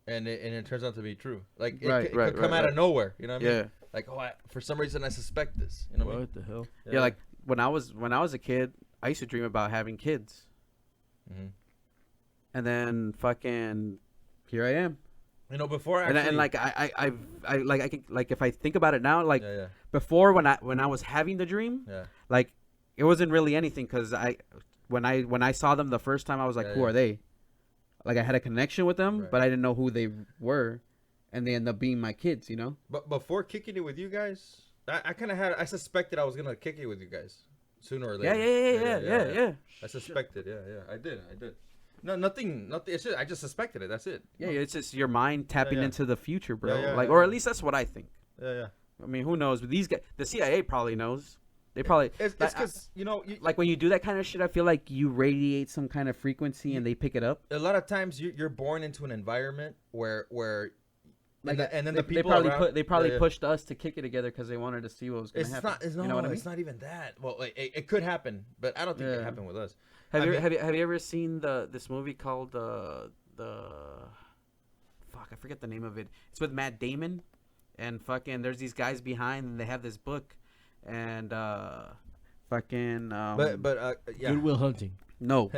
and it turns out to be true. Like it could come out of nowhere. You know what I mean? Like for some reason I suspect this. You know what I mean? The hell? Yeah, like when I was a kid, I used to dream about having kids. Mm-hmm. And then fucking here I am. You know, before actually, and like I can, like if I think about it now, like before when I was having the dream, like it wasn't really anything because when I saw them the first time I was like, who are they? Like I had a connection with them, but I didn't know who they were, and they end up being my kids, you know. But before kicking it with you guys, I suspected I was gonna kick it with you guys sooner or later. Yeah. I suspected, I did. No, nothing. It's just I just suspected it. That's it. Yeah, it's just your mind tapping into the future, bro. Or at least that's what I think. Yeah. I mean, who knows? But these guys, the CIA probably knows. They probably. It's because like when you do that kind of shit, I feel like you radiate some kind of frequency and they pick it up. A lot of times you're born into an environment where. Like and then the people they probably pushed us to kick it together because they wanted to see what was going to happen. You know what I mean? It's not even that. Well, it could happen, but I don't think it happened with us. Have you ever seen this movie called the fuck, I forget the name of it. It's with Matt Damon and fucking there's these guys behind and they have this book and fucking Good Will Hunting. No.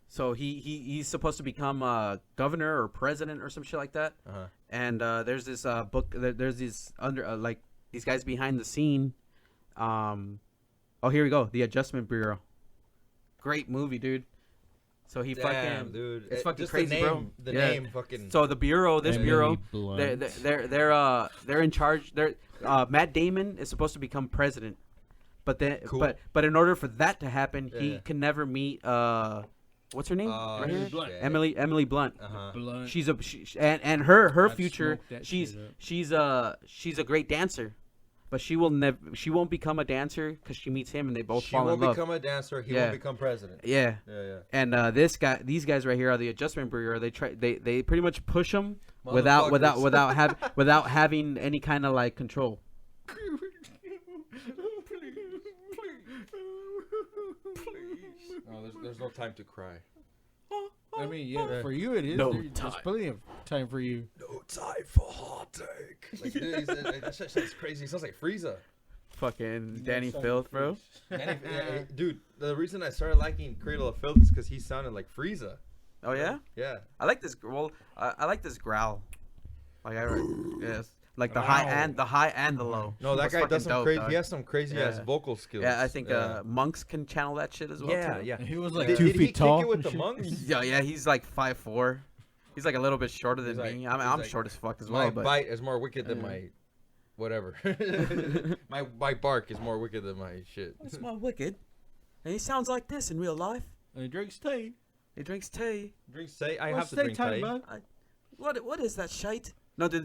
So he's supposed to become governor or president or some shit like that. Uh-huh. And there's this book. There's these like these guys behind the scene. Oh, here we go. The Adjustment Bureau. Great movie, dude. So he dude. It's fucking just crazy, bro. The name fucking. So the bureau, bureau, they're in charge. Matt Damon is supposed to become president, but then but in order for that to happen, he can never meet what's her name? Emily Blunt. Uh-huh. Blunt. She's and her future. She's a great dancer, but she won't become a dancer because she meets him and they both fall in love. She won't become a dancer. He won't become president. Yeah. Yeah. And these guys right here are the Adjustment Bureau. They pretty much push them without having any kind of like control. Please. No, there's no time to cry. I mean, yeah, for you it is. There's plenty of time for you. No time for heartache. Like, dude, he said, that shit sounds crazy. He sounds like Frieza. Fucking Danny Filth, bro. Dude, the reason I started liking Cradle of Filth is because he sounded like Frieza. Oh yeah. Yeah. I like this. Well, I like this growl. Like yes. Like the high and the low. No, that guy does some crazy. He has some crazy ass vocal skills. Yeah, I think monks can channel that shit as well. Yeah, too. yeah. He was like 2 feet tall. Did he kick it with the monks? Yeah, he's like 5'4". He's like a little bit shorter than me. I'm short as fuck as well. My bite is more wicked than my whatever. my bark is more wicked than my shit. It's more wicked. And he sounds like this in real life. And he drinks tea. He drinks tea. Drinks tea? I have to drink tea. What is that shite? No, do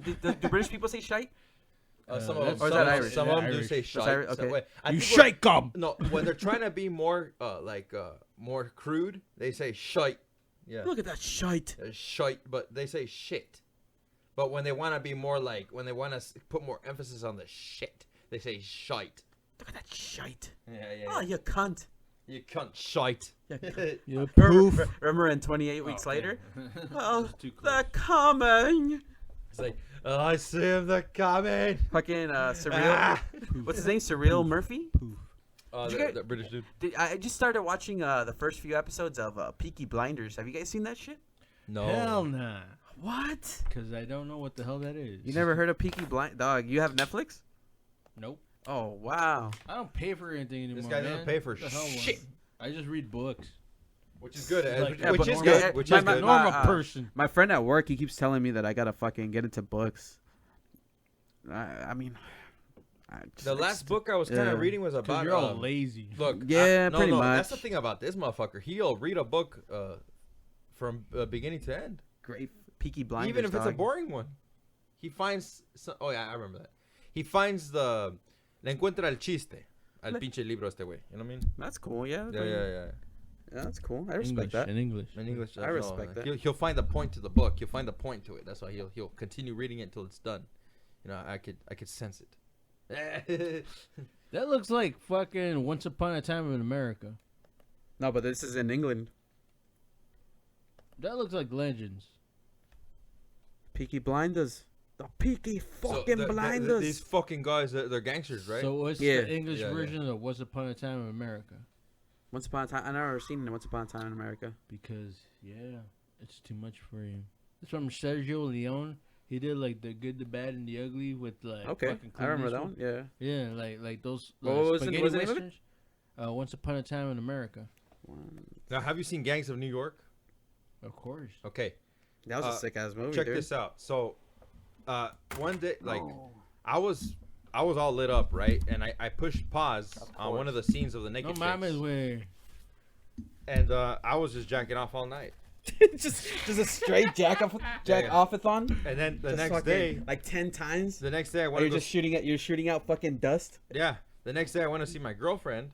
British people say shite? Some of them do say shite. Okay. You shite gum. No, when they're trying to be more more crude, they say shite. Yeah. Look at that shite. Shite, but they say shit. But when they want to be more like, when they want to put more emphasis on the shit, they say shite. Look at that shite. Yeah. Oh, you cunt. You cunt shite. You poof. Remember in 28 Weeks Later? Oh, they're coming. It's like, I see him, they're coming. Fucking Surreal. What's his name? Surreal Murphy? The British dude. I just started watching the first few episodes of Peaky Blinders. Have you guys seen that shit? No. Hell nah. What? Because I don't know what the hell that is. You never heard of Peaky Blind? Dog, you have Netflix? Nope. Oh, wow. I don't pay for anything anymore, This guy doesn't pay for shit. I just read books. Which is good. Which is good. Normal person. My friend at work, he keeps telling me that I gotta fucking get into books. I mean... The last book I was kind of reading was about... You're all lazy. Look, pretty much. That's the thing about this motherfucker. He'll read a book from beginning to end. Great. Peaky Blinders, even if it's a boring one. He finds... Oh, yeah, I remember that. He finds the... Le encuentra el chiste al pinche libro este güey. You know what I mean? That's cool, yeah. Yeah, that's cool. I respect that. In English. I respect that. He'll find the point to the book. He'll find the point to it. That's why he'll continue reading it until it's done. You know, I could sense it. That looks like fucking Once Upon a Time in America. No, but this is in England. That looks like Legends. Peaky Blinders. The Peaky fucking Blinders. These fucking guys, they're gangsters, right? So what's the English version of Once Upon a Time in America? Once Upon a Time. I've never seen Once Upon a Time in America. Because, it's too much for you. It's from Sergio Leone. He did like The Good, the Bad, and the Ugly with like fucking I remember that one. Yeah. Yeah, like those spaghetti westerns. Once Upon a Time in America. Now, have you seen Gangs of New York? Of course. Okay. That was a sick ass movie. Check this out. So, one day, I was all lit up, right? And I pushed pause on one of the scenes of the naked chicks. And I was just jacking off all night. just a straight off-a-thon. And then the next day, like 10 times. The next day, I went. You're shooting out fucking dust. Yeah. The next day, I went to see my girlfriend.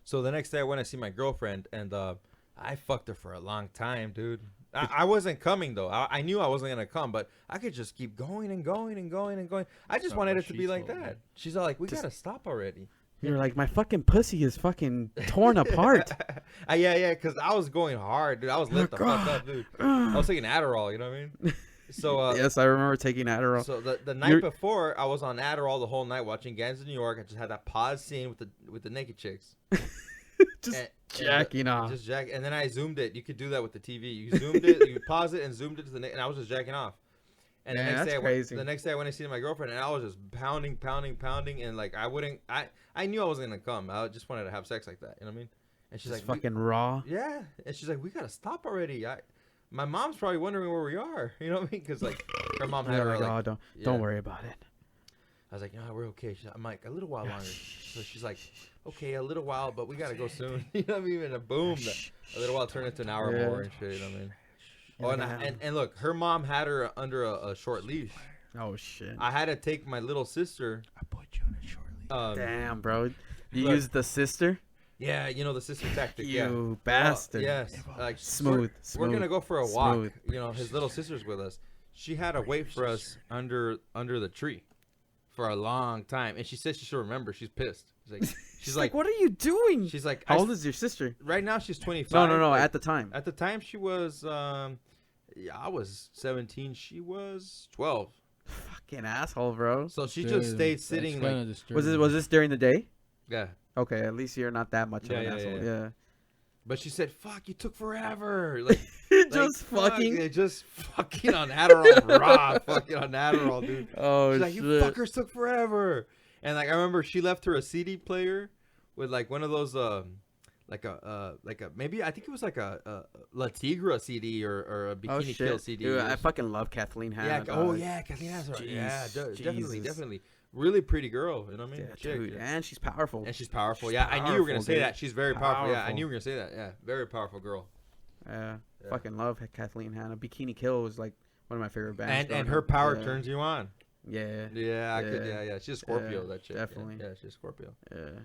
So the next day, I went to see my girlfriend, and I fucked her for a long time, dude. I wasn't coming though. I knew I wasn't gonna come, but I could just keep going and going and going and going. I just wanted it to be like that. She's all like, "We gotta stop already." You're like, my fucking pussy is fucking torn apart. Yeah, because I was going hard, dude. I was lit the fuck up, dude. I was taking Adderall, you know what I mean? So yes, I remember taking Adderall. So the night before, I was on Adderall the whole night watching Gangs of New York. I just had that pause scene with the naked chicks. Jacking off. Just jack, and then I zoomed it. You could do that with the TV. You zoomed it, you pause it, and zoomed it to and I was just jacking off. And the next day I went to see my girlfriend, and I was just pounding, and like I knew I wasn't gonna come. I just wanted to have sex like that. You know what I mean? And she's just like, fucking raw. Yeah, and she's like, we gotta stop already. My mom's probably wondering where we are. You know what I mean? Because like her mom had her like, don't worry about it. I was like, no, we're okay. I'm like, a little while longer. So she's like, okay, a little while, but we gotta go soon. You know what I mean? And a boom, a little while turned into an hour more and shit. You know what I mean? Oh, and look, her mom had her under a short leash. Oh shit! I had to take my little sister. I put you on a short leash. Damn, bro, you used the sister. Yeah, you know the sister tactic. You bastard. Yes, like smooth. We're gonna go for a walk. You know, his little sister's with us. She had to wait for us under the tree for a long time, and she said she should remember. She's pissed. She's like, She's like, what are you doing? She's like, how old is your sister? Right now she's 25. No. Like, at the time. At the time she was, I was 17. She was 12. Fucking asshole, bro. So she just stayed sitting. Like, was this during the day? Yeah. Okay, at least you're not that much of an asshole. Yeah. But she said, "Fuck, you took forever." Like, just fucking on Adderall, raw fucking on Adderall, dude. Oh, she's like, "You fuckers took forever." And like, I remember she left her a CD player with like one of those, maybe I think it was like a La Tigra CD or a Bikini Kill CD. Dude, I fucking love Kathleen Hanna. Yeah, Kathleen Hanna. Yeah, definitely. Really pretty girl, you know what I mean? Yeah, dude, and she's powerful. She's powerful. I knew you were gonna say that. She's very powerful. Yeah, I knew you were gonna say that. Yeah, very powerful girl. Yeah. Fucking love Kathleen Hanna. Bikini Kill was like one of my favorite bands. And her power turns you on. Yeah. Yeah. She's a Scorpio. That chick. Definitely. Yeah, she's a Scorpio. Yeah.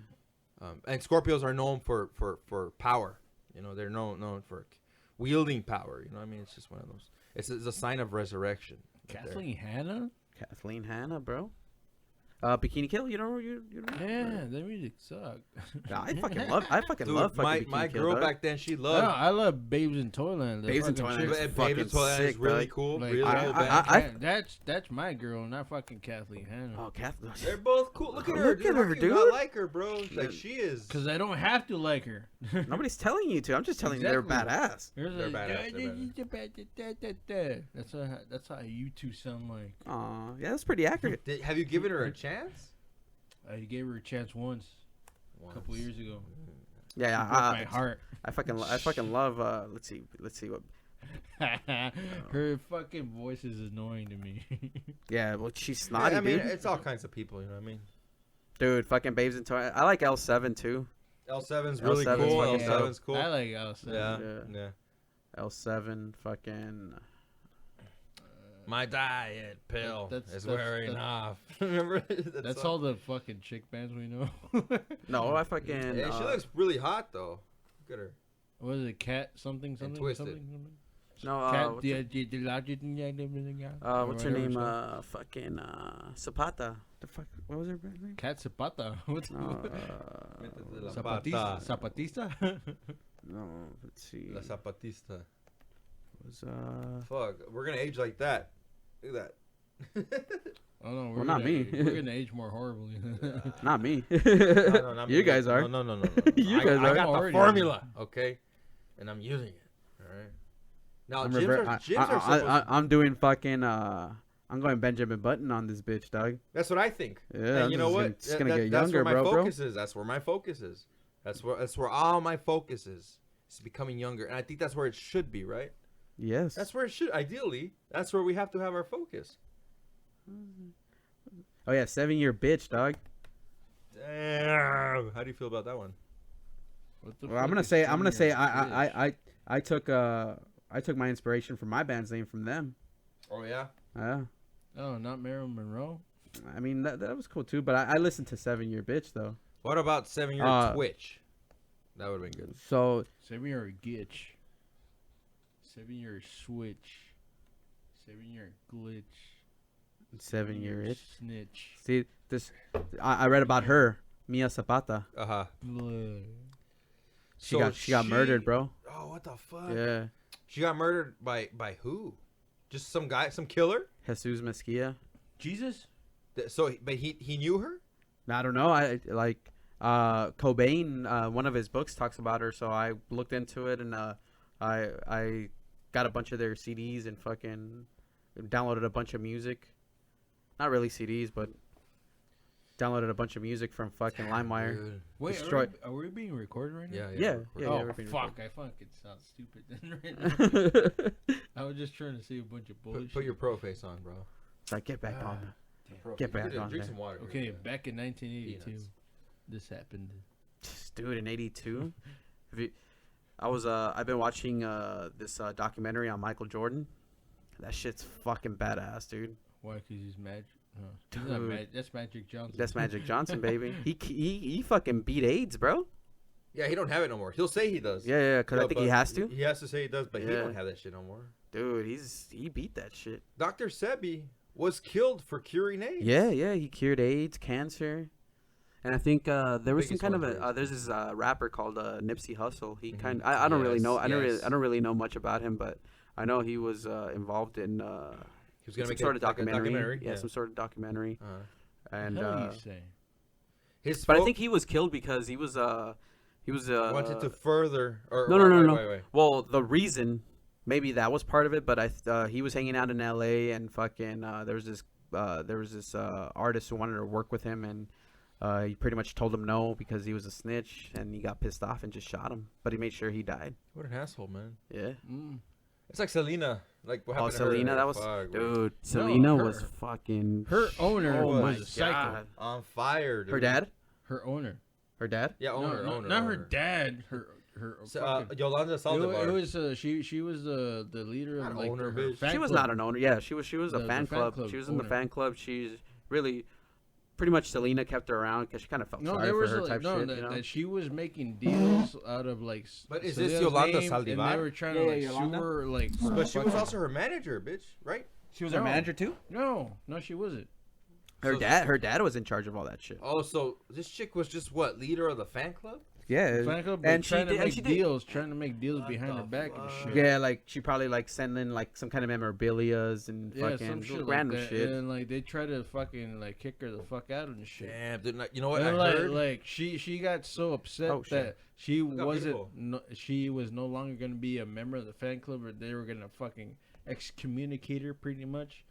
And Scorpios are known for power. You know, they're known for wielding power. You know what I mean? It's just one of those. It's a sign of resurrection. Kathleen Hanna? Kathleen Hanna, bro. Bikini Kill, you know. Yeah, that music sucked. I fucking love fucking my Bikini Kill, girl dog. back then, she loved. I love Babes in Toyland. Babes in Toyland is really cool. Like, really cool band. That's my girl, not fucking Kathleen Hanna. Oh, Kathleen. They're both cool. Look at her, dude. I like her, bro. Like she is. Because I don't have to like her. Nobody's telling you to. I'm just telling you they're badass. They're badass. That's how you two sound like. Aw, yeah, that's pretty accurate. Have you given her a chance? I gave her a chance once. A couple years ago. Yeah, my heart. I fucking love. Let's see what. Her fucking voice is annoying to me. Yeah, well, she's snotty, I mean, dude. it's all kinds of people. You know what I mean? Dude, fucking Babes in Toyland. I like L7 too. L7's really cool. L7's cool. I like L7. Yeah. L7, fucking. My diet pill is wearing off. Remember? That's all the fucking chick bands we know. No, I fucking. Yeah, she looks really hot though. Look at her. What is it? Cat something? Twisted. No, what's her name? Fucking Zapata. The fuck? What was her name? Cat Zapata. What's Zapatista? Zapatista? No, let's see. La Zapatista. Was Fuck, we're gonna age like that. Look at that. Oh no, well, not me. We're gonna age more horribly. Not me. No, not you me. guys are. No. You guys are. I got the formula, okay, and I'm using it. All right. Now gyms are I'm doing fucking. I'm going Benjamin Button on this bitch, dog. That's what I think. Yeah, and you know what? It's gonna get younger, that's where my bro. focus is. That's where my focus is. That's where all my focus is. It's becoming younger, and I think that's where it should be, right? Yes. That's where it should. Ideally, that's where we have to have our focus. Oh yeah, 7-year bitch, dog. Damn. How do you feel about that one? Well, I'm gonna say I took my inspiration from my band's name from them. Oh yeah. Yeah. Oh, not Marilyn Monroe. I mean that was cool too, but I listened to 7-year bitch though. What about 7-year Twitch? That would have been good. So 7-year Gitch. 7-year Switch. 7-year Glitch. 7-year itch. Snitch. See this? I read about her, Mia Zapata. She got murdered, bro. Oh, what the fuck? Yeah. She got murdered by who? Just some guy, some killer? Jesus Mesquia. Jesus? So, but he knew her? I don't know. I like Cobain. One of his books talks about her, so I looked into it and I got a bunch of their CDs and fucking downloaded a bunch of music. Not really CDs, but downloaded a bunch of music from fucking LimeWire. Wait, are we being recorded right now? Yeah. Oh, fuck. I fucking sound stupid then right now. I was just trying to say a bunch of bullshit. Put your pro face on, bro. It's like, get back on. Get back on. Drink some water. Okay, back in 1982, this happened. Dude, in 82? I've been watching this documentary on Michael Jordan. That shit's fucking badass, dude. Why? Because he's magic. Dude, that's Magic Johnson. That's Magic Johnson, baby. He fucking beat AIDS, bro. Yeah, he don't have it no more. He'll say he does. Yeah, because I think he has to. He has to say he does, but he don't have that shit no more. Dude, he beat that shit. Dr. Sebi was killed for curing AIDS. Yeah, he cured AIDS, cancer. And I think there was some kind of there's this rapper called Nipsey Hussle. He I don't really know. I don't really know much about him, but I know he was involved in he was gonna some make sort of documentary. Yeah, some sort of documentary. And you say? But I think he was killed because he was wanted to further. Or, no. Wait. Well, the reason maybe that was part of it, but he was hanging out in L.A. and fucking there was this artist who wanted to work with him, and he pretty much told him no because he was a snitch, and he got pissed off and just shot him. But he made sure he died. What an asshole, man. Yeah. It's like Selena. Like what happened to Selena, her? that was dude. Selena was fucking. Her owner was my a psycho. God. On fire, dude. Her dad. Her owner. Her dad. Yeah, owner. Not her dad. Her Yolanda Saldivar. It was she was the leader of like owner, her fan she was club. not an owner. Yeah, she was a fan club. She was in the fan club. She's really pretty much Selena kept her around because she kind of felt sorry for her type shit. That she was making deals out of like. But is this Yolanda Saldivar? And they were trying to sue her like. But she was also her manager, bitch, right? She was her manager too. No, she wasn't. Her dad was in charge of all that shit. Oh, so this chick was just what, leader of the fan club? Yeah, fan club, and trying to make deals behind her back and shit. Yeah, like she probably like sending like some kind of memorabilias and fucking some shit random like shit. And like they try to fucking like kick her the fuck out and shit. Damn, dude, you know what? And I heard like she got so upset that she was no longer gonna be a member of the fan club, or they were gonna fucking excommunicate her pretty much.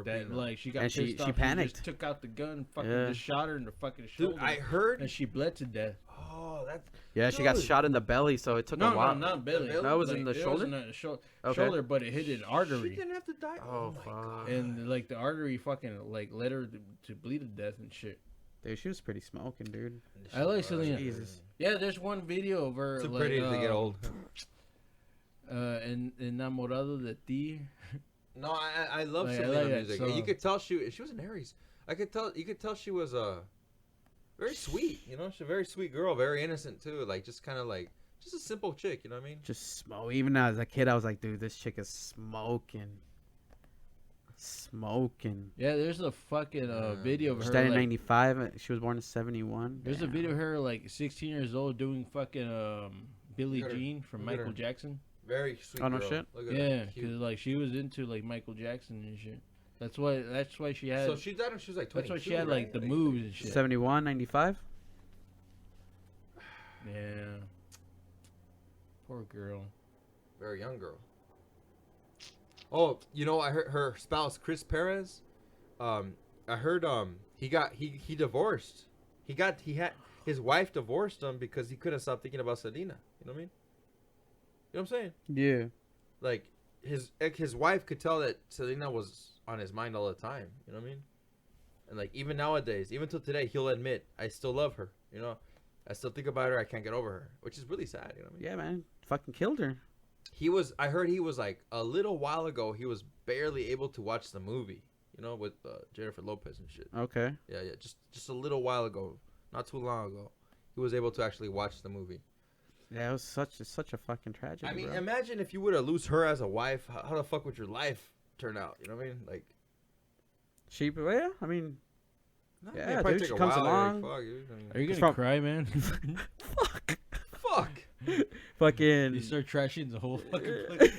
That like she got pissed off. She panicked. She just took out the gun, fucking just shot her in the fucking shoulder. Dude, I heard, and she bled to death. Oh, that's she got shot in the belly, so it took a while. No, not belly. No, it was in the shoulder. Shoulder, but it hit an artery. She didn't have to die. Oh my god. And like the artery fucking like led her to bleed to death and shit. Dude, she was pretty smoking, dude. I like Selena. Jesus. Yeah, there's one video of her. Too pretty to get old. Enamorado de ti. No, I love Selena music. You could tell she was an Aries. You could tell she was very sweet. You know, she's a very sweet girl, very innocent too. Like just kind of like just a simple chick. You know what I mean? Just smoke. Even as a kid, I was like, dude, this chick is smoking. Yeah, there's a fucking video of her. She died in '95. She was born in '71. There's a video of her like 16 years old doing fucking Billie Jean from Michael Jackson. Very sweet. Oh no shit. Yeah, because like she was into like Michael Jackson and shit. That's why she had. So she died when she was like 22. That's why she had like the moves and shit. 71, 95. Yeah. Poor girl. Very young girl. Oh, you know, I heard her spouse Chris Perez. I heard he divorced. He had his wife divorced him because he couldn't stop thinking about Selena. You know what I mean? You know what I'm saying? Yeah. Like his wife could tell that Selena was on his mind all the time. You know what I mean? And like even nowadays, even till today, he'll admit, I still love her. You know, I still think about her. I can't get over her, which is really sad. You know what I mean? Yeah, man, fucking killed her. I heard he was like a little while ago. He was barely able to watch the movie. You know, with Jennifer Lopez and shit. Okay. Yeah. Just a little while ago, not too long ago, he was able to actually watch the movie. Yeah, it was such a fucking tragedy. I mean, bro. imagine if you were to lose her as a wife. How the fuck would your life turn out? You know what I mean? Like, yeah. I mean, yeah, dude, she comes along. Like, fuck, Are you gonna cry, man? Fuck. Fucking. You start trashing the whole fucking place.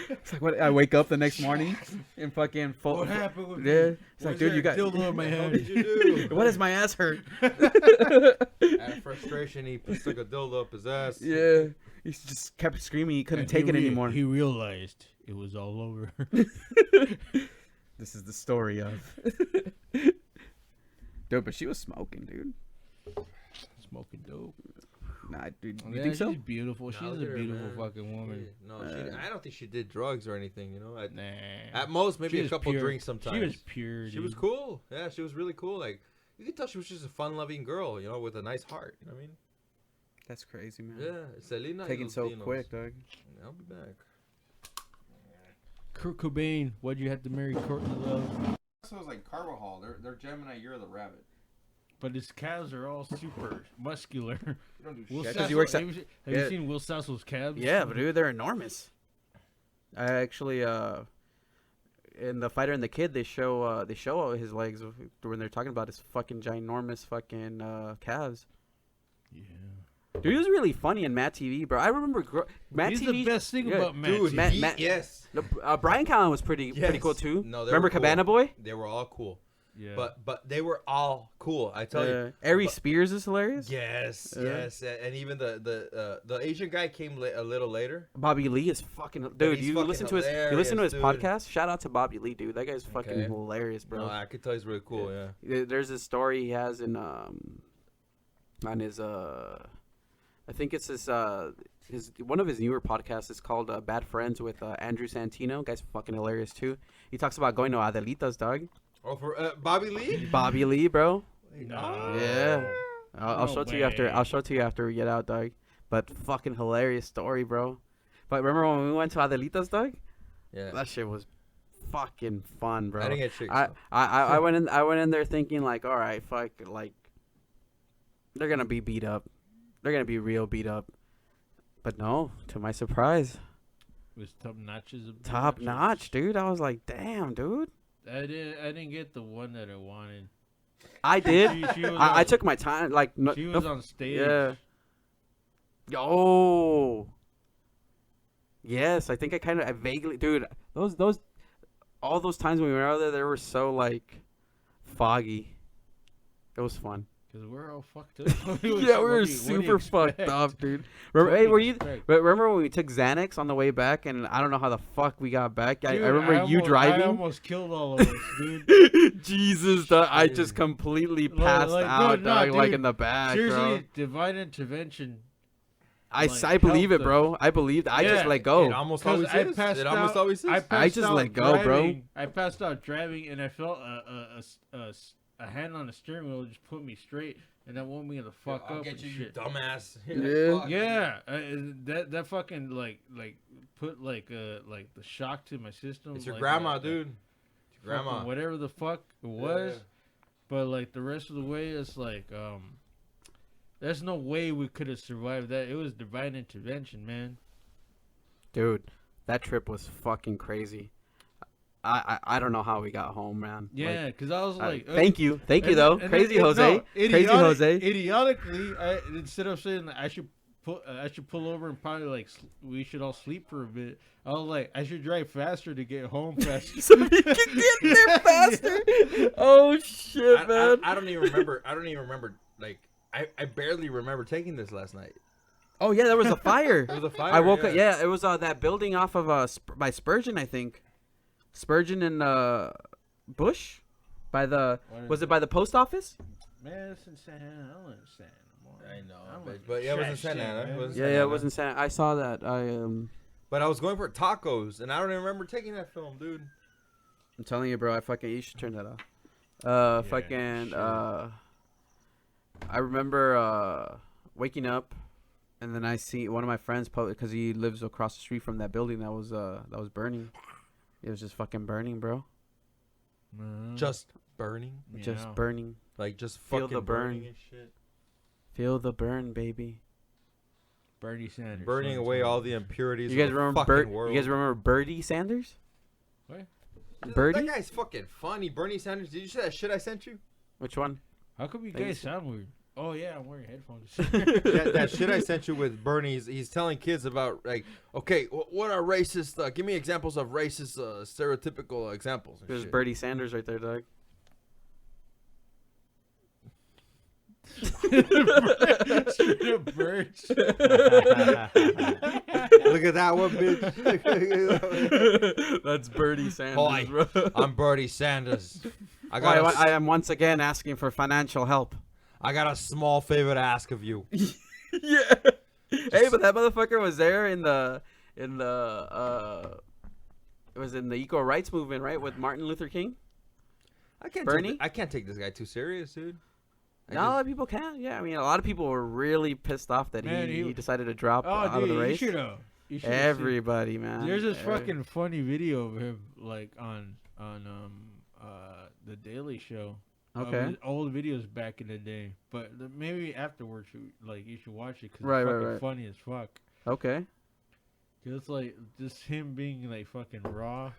It's like what? I wake up the next morning and fucking. What happened with me? It's like, dude, you got dildo in my head. What did you do? What does my ass hurt? Out of frustration, he stuck a dildo up his ass. Yeah, he just kept screaming. He couldn't take it anymore. He realized it was all over. This is the story of. Dude, but she was smoking, dude. Smoking dope. Nah, dude. You think so? She's beautiful. She's a beautiful fucking woman. I don't think she did drugs or anything. You know, nah. At most, maybe a couple drinks sometimes. She was pure. She was cool. Yeah, she was really cool. Like you could tell she was just a fun-loving girl. You know, with a nice heart. You know what I mean? That's crazy, man. Yeah, Selena. Taking so quick, dog. I'll be back. Kurt Cobain, why'd you have to marry Courtney Love? So it was like Karbahole. They're Gemini. You're the rabbit. But his calves are all super muscular. You don't do Will shit. Sasso, have you seen Will Sasso's calves? Yeah, but dude, they're enormous. I actually, in the Fighter and the Kid, they show his legs when they're talking about his fucking ginormous fucking calves. Yeah. Dude, he was really funny in Matt TV, bro. I remember Matt He's TV. He's the best thing about Matt TV. Matt, yes. No, Brian Callen was pretty cool too. No, remember cool. Cabana Boy? They were all cool. Yeah. But they were all cool. I tell you. Ari Spears is hilarious. Yes, yes, and even the Asian guy came a little later. Bobby Lee is fucking dude. You listen to his podcast. Shout out to Bobby Lee, dude. That guy's fucking hilarious, bro. No, I could tell he's really cool. Yeah. There's this story he has in on his I think it's his one of his newer podcasts is called Bad Friends with Andrew Santino. Guy's fucking hilarious too. He talks about going to Adelitas, dog. Oh, for Bobby Lee? Bobby Lee, bro. No. Yeah. I'll show it to you after. I'll show it to you after we get out, dog. But fucking hilarious story, bro. But remember when we went to Adelitas, dog? Yeah. That shit was fucking fun, bro. I didn't get chicks. I went in there thinking like, all right, fuck, like they're gonna be beat up. They're gonna be real beat up. But no, to my surprise, it was top notch, dude. I was like, damn, dude. I didn't get the one that I wanted. I did. I took my time. Like she was on stage. Yeah. Oh. Yes, I think I vaguely, dude. All those times when we were out there, they were so like foggy. It was fun. Cause we're all fucked up. We were super fucked up, dude. Remember when we took Xanax on the way back, and I don't know how the fuck we got back. Dude, I remember you driving. I almost killed all of us, dude. Jesus, dog, I just completely passed out, dog, dude, like in the back. Seriously, bro. Divine intervention. I believe it, bro. I believed. I just let go. It almost always is. It almost always is. I just let go, bro. I passed out driving, and I felt a hand on the steering wheel just put me straight, and that woke me the fuck up. I'll get you, shit. You dumbass. Yeah. That fucking like put like the shock to my system. It's your grandma, dude. It's your grandma. Whatever the fuck it was, but like the rest of the way, it's like there's no way we could have survived that. It was divine intervention, man. Dude, that trip was fucking crazy. I don't know how we got home, man. Yeah, because I was like... thank you though. Crazy Jose. Idiotically, instead of saying that I should pull over and probably like we should all sleep for a bit, I was like, I should drive faster to get home faster. So you can get there faster? Oh, shit, man. I don't even remember, like, I barely remember taking this last night. Oh, yeah, there was a fire. There was a fire, I woke up, it was that building off of by Spurgeon, I think. Spurgeon and Bush, was it by the post office? Madison, Santa Ana, I know, but yeah, it was in Santa Ana. It was in Santa. I saw that. But I was going for tacos, and I don't even remember taking that film, dude. I'm telling you, bro. You should turn that off. I remember waking up, and then I see one of my friends because he lives across the street from that building that was burning. It was just fucking burning, bro. Just burning? Just burning. Like, just feel fucking the burn. Burning and shit. Feel the burn, baby. Bernie Sanders. Burning away all the impurities you guys of the remember fucking world. You guys remember Bernie Sanders? What? Birdie? That guy's fucking funny. Bernie Sanders. Did you see that shit I sent you? Which one? How come you guys sound weird? Oh, yeah, I'm wearing headphones. that shit I sent you with Bernie, he's telling kids about, like, okay, what are racist, give me examples of racist, stereotypical examples. There's Bernie Sanders right there, dog. Birds. Look at that one, bitch. That's Bernie Sanders, bro. I'm Bernie Sanders. I am once again asking for financial help. I got a small favor to ask of you. Yeah. Hey, but that motherfucker was there it was in the equal rights movement, right, with Martin Luther King? I can't take this guy too serious, dude. A lot of people can. Yeah, I mean, a lot of people were really pissed off that he decided to drop out of the race. You Everybody, man. There's this fucking funny video of him, like on the Daily Show. Okay. Old videos back in the day, but maybe afterwards, you should watch it because it's fucking funny as fuck. Okay. Cause it's like just him being like fucking raw,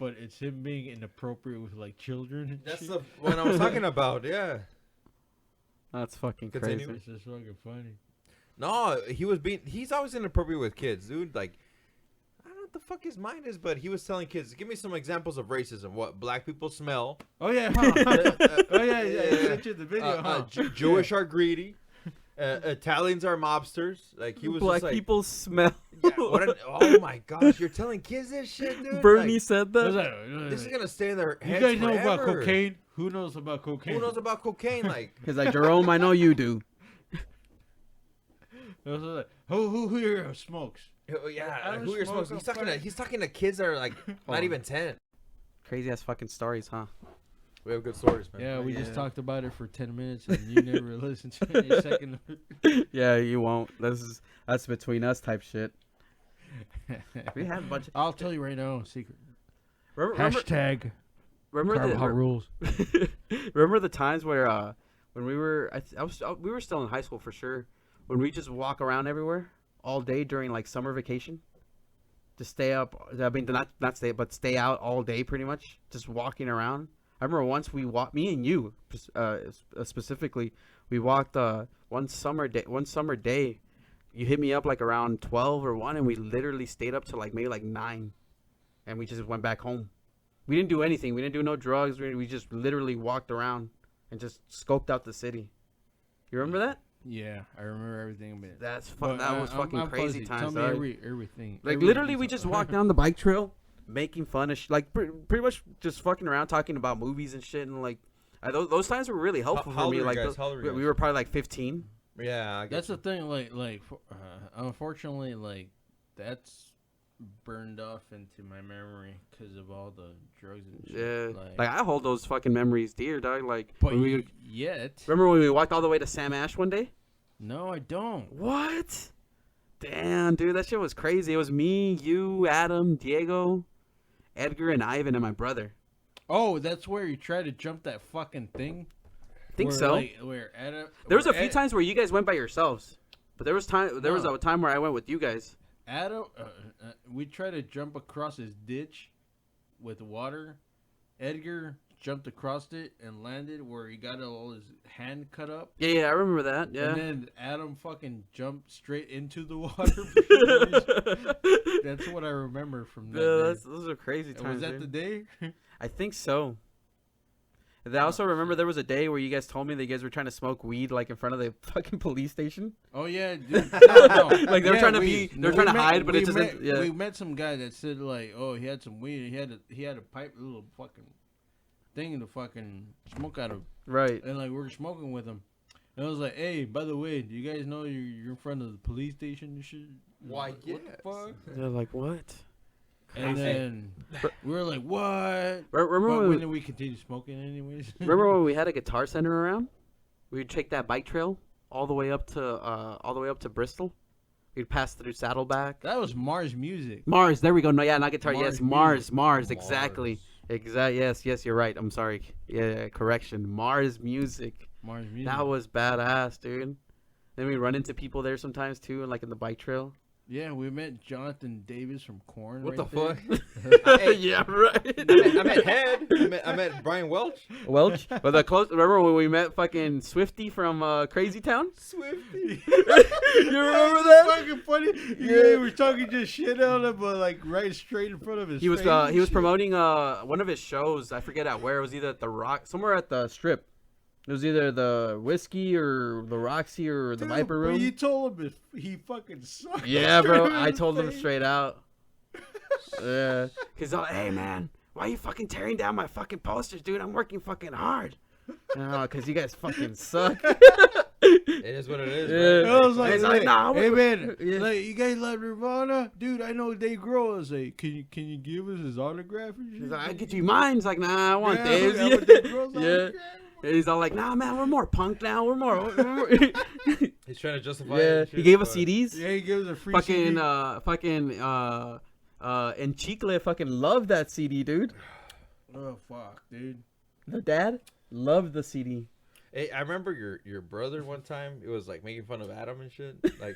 but it's him being inappropriate with like children. And That's shit. the one I was talking about. Yeah. That's fucking Continue. crazy. It's just fucking funny. No, he's always inappropriate with kids, dude. Like, I don't know what the fuck his mind is, but he was telling kids, give me some examples of racism. What black people smell. Oh yeah. Oh yeah. I sent you the video. Jewish are greedy. Italians are mobsters. Like he was black just like, people smell. Yeah, oh my gosh, you're telling kids this shit, dude. Bernie like, said that. This is gonna stay in their heads. You guys know forever. about cocaine? Who knows about cocaine? Who knows about cocaine? Like, he's like, Jerome, I know you do. Who here smokes? Yeah, who here smokes? He's talking to kids that are like not even 10. Crazy ass fucking stories, huh? We have good stories, man. Yeah, we just talked about it for 10 minutes and you never listened to any second. Yeah, you won't. That's between us type shit. We have a bunch. I'll tell you right now, secret. Hashtag. Remember the rules. Remember the times where when we were we were still in high school for sure. When we just walk around everywhere all day during like summer vacation, to stay up. I mean, not stay, but stay out all day pretty much, just walking around. I remember once we walked, me and you specifically, we walked one summer day. You hit me up like around 12 or 1, and we literally stayed up till like maybe like 9, and we just went back home. We didn't do anything. We didn't do no drugs. We just literally walked around and just scoped out the city. You remember that? Yeah, I remember everything about it. That was fucking crazy times. Tell me everything. Like literally, we just walked down the bike trail, making fun of like pretty much just fucking around, talking about movies and shit, and like those times were really helpful for me. Like we were probably like 15. Yeah, that's the thing. Like unfortunately, like that's burned off into my memory because of all the drugs and shit. Yeah, like I hold those fucking memories dear, dog. Like, but yet, remember when we walked all the way to Sam Ash one day? No, I don't. What? Damn, dude, that shit was crazy. It was me, you, Adam, Diego, Edgar, and Ivan, and my brother. Oh, that's where you tried to jump that fucking thing. I think so. Like, there was a few times where you guys went by yourselves, but there was a time where I went with you guys. Adam, we tried to jump across his ditch with water. Edgar jumped across it and landed where he got all his hand cut up. Yeah, I remember that. Yeah. And then Adam fucking jumped straight into the water. That's what I remember from that. Yeah, those are crazy times. Was that the day? I think so. I also remember there was a day where you guys told me that you guys were trying to smoke weed like in front of the fucking police station. Oh yeah, dude. No. Like they were trying to hide, but it just we met some guy that said like, oh, he had some weed. He had a pipe, a little fucking thing to fucking smoke out of. Right. And like we were smoking with him, and I was like, hey, by the way, do you guys know you're in front of the police station and shit? Why? Yes. What the fuck? They're like, what? And then we were like, what? Remember when did we continue smoking anyways? Remember when we had a guitar center around? We'd take that bike trail all the way up to Bristol. We'd pass through Saddleback. That was Mars Music. Mars, there we go. No, yeah, not guitar. Mars Mars, exactly. Yes, you're right. I'm sorry. Yeah, correction. Mars Music. Mars Music. That was badass, dude. Then we run into people there sometimes too, like in the bike trail. Yeah, we met Jonathan Davis from Korn. What right the there. fuck? Yeah, right. I met Head. I met Brian Welch. But remember when we met fucking Swifty from Crazy Town? Swifty. You remember that? Fucking funny. Yeah, he was talking just shit on him, but like right straight in front of his. He was promoting one of his shows. I forget at where. It was either at the Rock, somewhere at the Strip. It was either the Whiskey or the Roxy or the Viper Room. But you told him he fucking sucked. Yeah, bro. I told him straight out. Yeah. Cause hey man, why are you fucking tearing down my fucking posters, dude? I'm working fucking hard. No, cause you guys fucking suck. It is what it is. Yeah. Right? I was like, nah, hey man, like you guys love Nirvana, dude. I know Dave Grohl. I was like, can you give us his autograph? And shit? He's like, I get you mine. He's like, nah, I want yeah, Dave's. I want Dave Grohl's autograph. And he's all like, nah, man, we're more punk now. We're more. He's trying to justify. Yeah, he gave us CDs. Yeah, he gave us a free fucking, CD. And Chicle fucking loved that CD, dude. Oh fuck, dude. The dad loved the CD. Hey, I remember your brother one time. It was like making fun of Adam and shit. Like,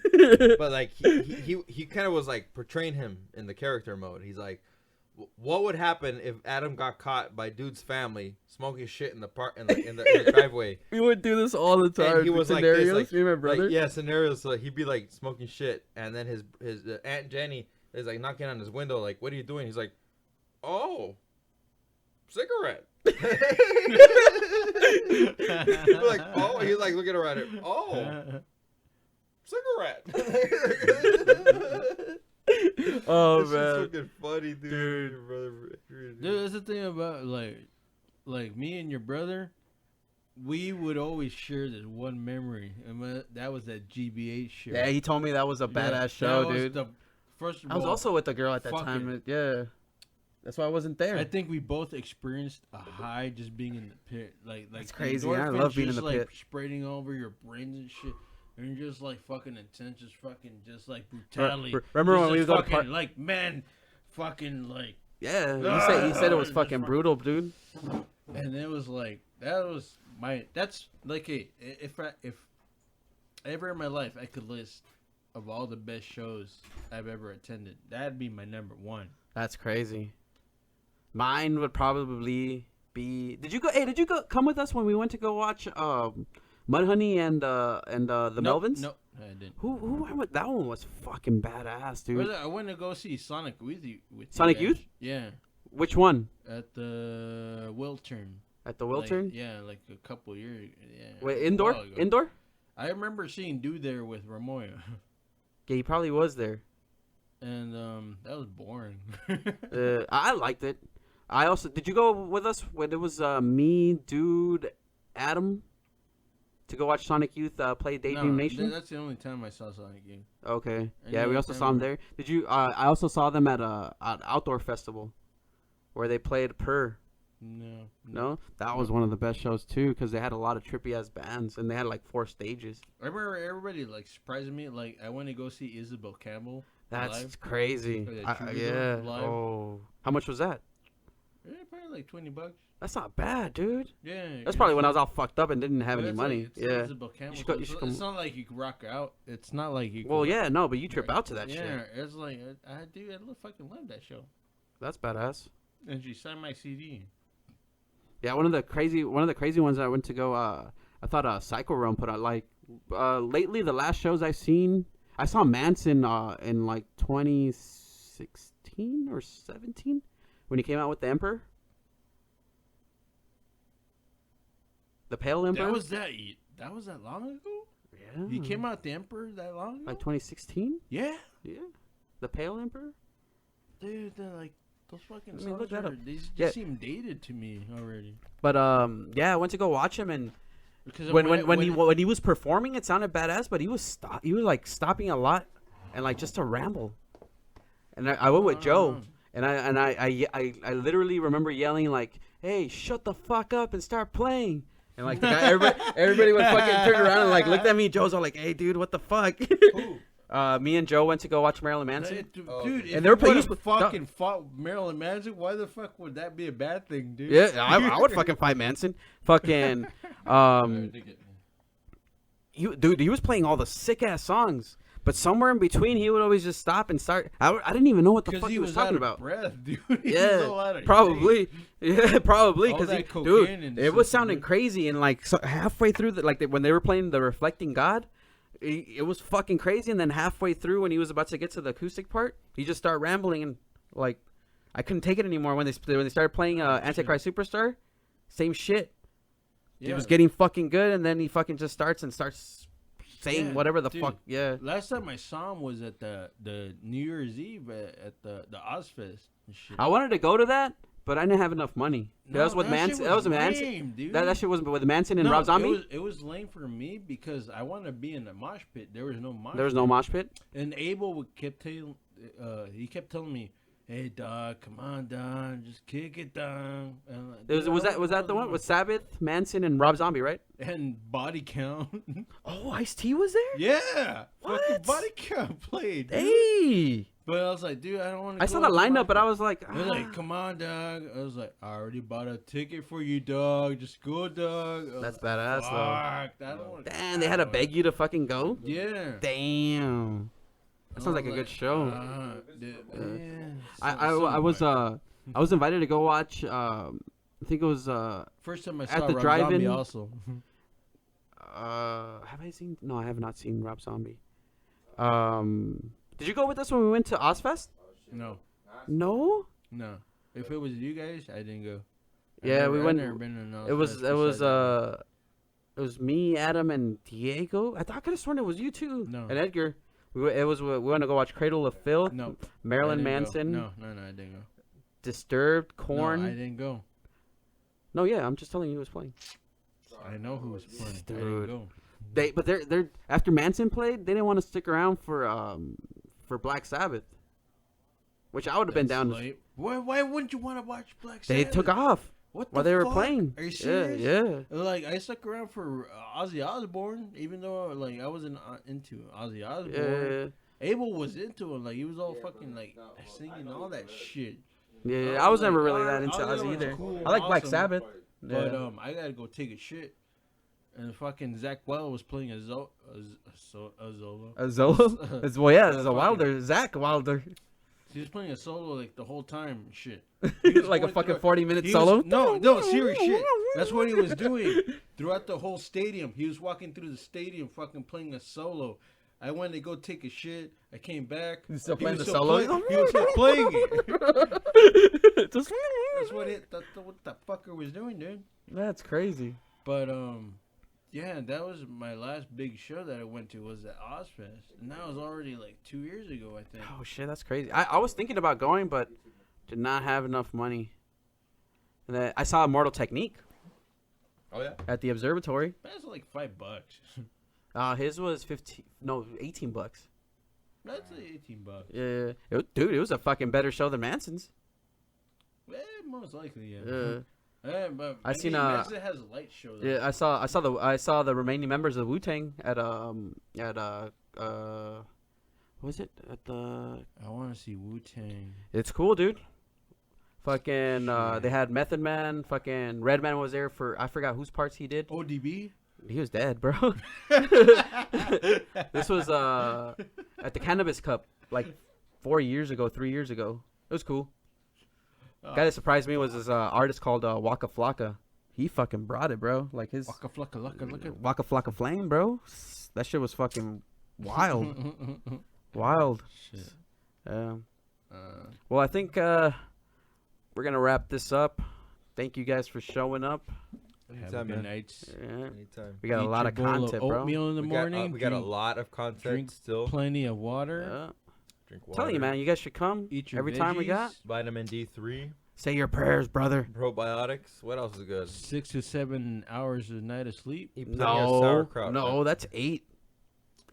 but like he kind of was like portraying him in the character mode. He's like, what would happen if Adam got caught by dude's family smoking shit in the in the driveway? We would do this all the time. And he was scenarios, like this, me and my brother. Like, yeah, scenarios. So he'd be like smoking shit, and then his Aunt Jenny is like knocking on his window, like, "What are you doing?" He's like, "Oh, cigarette." He'd be like, "Oh," he's like looking around it. "Oh, cigarette." Oh this man, is fucking funny, dude. Dude, that's the thing about like me and your brother. We would always share this one memory, and that was that GBH show. Yeah, he told me that was a badass show, dude. First of I was all, also with the girl at that time. Yeah, that's why I wasn't there. I think we both experienced a high just being in the pit. Like it's crazy. I love being in the pit. Spreading over your brains and shit. And you're just like fucking intense, just like brutality. Remember when we would go to like man, fucking like. Yeah, he said it was fucking brutal, dude. And it was like that's like if ever in my life I could list of all the best shows I've ever attended, that'd be my number one. That's crazy. Mine would probably be. Did you go come with us when we went to go watch Mudhoney and the Melvins? No, I didn't. Who went? That one was fucking badass, dude. I went to go see Sonic with you. Sonic Youth? Yeah. Which one? At the Wiltern. At the Wiltern? Like a couple years. Yeah. Wait, indoor? Indoor? I remember seeing dude there with Ramoya. Yeah, he probably was there. And that was boring. I liked it. I also did you go with us when it was me, dude, Adam? To go watch Sonic Youth play Daydream Nation? That's the only time I saw Sonic Youth. Okay. Yeah, we also saw them there. Did you? I also saw them at an outdoor festival where they played Purr. No? That was one of the best shows, too, because they had a lot of trippy-ass bands, and they had, like, 4 stages. I remember everybody, like, surprising me. Like, I went to go see Isabel Campbell That's live. Crazy. Yeah. Live. Oh. How much was that? Yeah, probably like $20. That's not bad, dude. Yeah. That's probably when I was all fucked up and didn't have any money. Like, Isabel Campbell. It's not like you can rock out. It's not like you. Well, yeah, no, but you trip out to that shit. Yeah, it's like I fucking love that show. That's badass. And she signed my CD. Yeah, one of the crazy ones I went to go. I thought Psycho Realm put out like lately the last shows I've seen. I saw Manson in like 2016 or 17 when he came out with the Emperor. The Pale Emperor? That was that long ago? Yeah. He came out the Emperor that long ago? Like 2016? Yeah. Yeah. The Pale Emperor? Dude, they're like those fucking songs look that up. They just seem dated to me already. But yeah, I went to go watch him and because when he was performing it sounded badass, but he was like stopping a lot and like just to ramble. And I went with Joe and I literally remember yelling like, "Hey, shut the fuck up and start playing." And like the guy, everybody would fucking turn around and like looked at me. Joe's all like, "Hey, dude, what the fuck?" Me and Joe went to go watch Marilyn Manson. Dude, if they were fucking fought Marilyn Manson, why the fuck would that be a bad thing, dude? Yeah, I would fucking fight Manson. Fucking, he was playing all the sick ass songs. But somewhere in between, he would always just stop and start. I didn't even know what the fuck he was talking about. Breath, dude. Yeah, probably. Yeah, probably because dude, it was sounding crazy and like halfway through when they were playing the Reflecting God, it was fucking crazy. And then halfway through, when he was about to get to the acoustic part, he just started rambling and like I couldn't take it anymore when they started playing Antichrist Superstar. Same shit. Yeah. It was getting fucking good, and then he fucking just starts saying whatever the fuck. Yeah. Last time I saw him was at the New Year's Eve at the Ozfest and shit. I wanted to go to that, but I didn't have enough money. That was with Manson. That was Manson. Dude. That shit wasn't with Manson and Rob Zombie. It was lame for me because I wanted to be in the mosh pit. There was no mosh. There was no mosh pit. And Abel kept telling me, "Hey, dog, come on, dog, just kick it down." Was that the one with Sabbath, Manson, and Rob Zombie, right? And Body Count. Oh, Ice-T was there? Yeah. What? Fucking Body Count played. Dude. Hey. But I was like, dude, I don't want to. I saw the lineup, but I was like, They're like, come on, dog. I was like, I already bought a ticket for you, dog. Just go, dog. That's badass, though. Damn, they had to beg you to fucking go? Yeah. Damn. That sounds like a good show. Yeah. I was I was invited to go watch. I think it was first time I saw at the Rob drive-in. Zombie also. Have I seen? No, I have not seen Rob Zombie. Did you go with us when we went to Ozfest? No. No. No. If it was you guys, I didn't go. We went. Never been in It was me, Adam, and Diego. I could have sworn it was you too. No. And Edgar. We went to go watch Cradle of Filth. No. Marilyn Manson. No, I didn't go. Disturbed, Korn. No, I didn't go. No, yeah, I'm just telling you who was playing. I know who was playing. Dude. I didn't go. But they're after Manson played, they didn't want to stick around for Black Sabbath, which I would have been down. Why wouldn't you want to watch Black Sabbath? They took off. What while the they were fuck? playing. Are you serious? Yeah. Like I stuck around for Ozzy Osbourne, even though like I wasn't into Ozzy Osbourne. Yeah. Abel was into it. Like he was all fucking like singing all that shit. Yeah, I was never really that into Ozzy either. Cool, I like Black awesome, Sabbath. But I gotta go take a shit. And fucking Zach Wilder was playing a Zolo. A Zolo? Well, yeah, there's a Wilder. Zach Wilder. He was playing a solo like the whole time. Shit. Like a fucking 40-minute solo? No, serious shit. That's what he was doing throughout the whole stadium. He was walking through the stadium fucking playing a solo. I went to go take a shit. I came back. He's still playing the solo? He was still playing it. That's what the fucker was doing, dude. That's crazy. But, yeah, that was my last big show that I went to was at Ozfest. And that was already like 2 years ago, I think. Oh, shit, that's crazy. I was thinking about going, but did not have enough money. And then I saw Immortal Technique. Oh, yeah? At the observatory. That's like $5. His was $18. That's like $18. Yeah. Dude, it was a fucking better show than Manson's. Most likely, yeah. But I seen Manson has a light show. Though. Yeah, I saw the remaining members of Wu-Tang at what was it at the? I want to see Wu-Tang. It's cool, dude. Fucking they had Method Man. Fucking Redman was there for I forgot whose parts he did. ODB. He was dead, bro. This was at the Cannabis Cup like 3 years ago. It was cool. Guy that surprised me was this artist called Waka Flocka. He fucking brought it, bro. Like his Waka Flocka, Waka Flocka Flame, bro. That shit was fucking wild. Wild. Shit. Well, I think we're gonna wrap this up. Thank you guys for showing up. Have a good night. Yeah. Anytime. We got a lot of content, bro. Oatmeal in the morning. We got a lot of content drink still. Plenty of water. Yeah. Drink water. Tell you, man, you guys should come Eat your every time we veggies. got. Vitamin D3. Say your prayers, brother. Probiotics. What else is good? 6 to 7 hours a night of sleep. Eat plenty of sauerkraut. No, that's 8.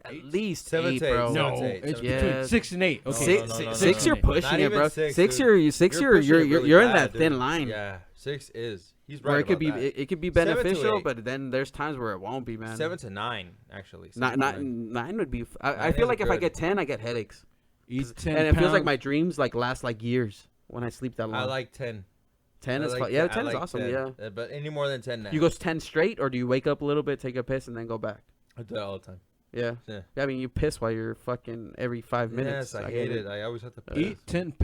At least 7 8, to 8, bro. seven No, to eight, it's seven to between eight. 6 and 8. Okay, Six, you're pushing Not it, even bro. six, Six, dude. you're pushing it really in bad, that dude. thin line. Yeah, 6 is. He's Where right. it could be, about that. it could be 7 to beneficial, 8. but then there's times where it won't be, man. 7 to 9, actually. Nine would be. I Nine feel is like if I good. get 10, I get headaches. Eat 10 And it feels like pounds. my dreams last like years when I sleep that long. I like 10. 10 I is like fun. Yeah, 10. 10 I is like awesome. 10. Yeah. But any more than 10 now. You go 10 straight, or do you wake up a little bit, take a piss, and then go back? I do that all the time. Yeah. Yeah. I mean, you piss while you're fucking every 5 minutes. Yes, I get hate it. I always have to piss. Eat 10 pounds.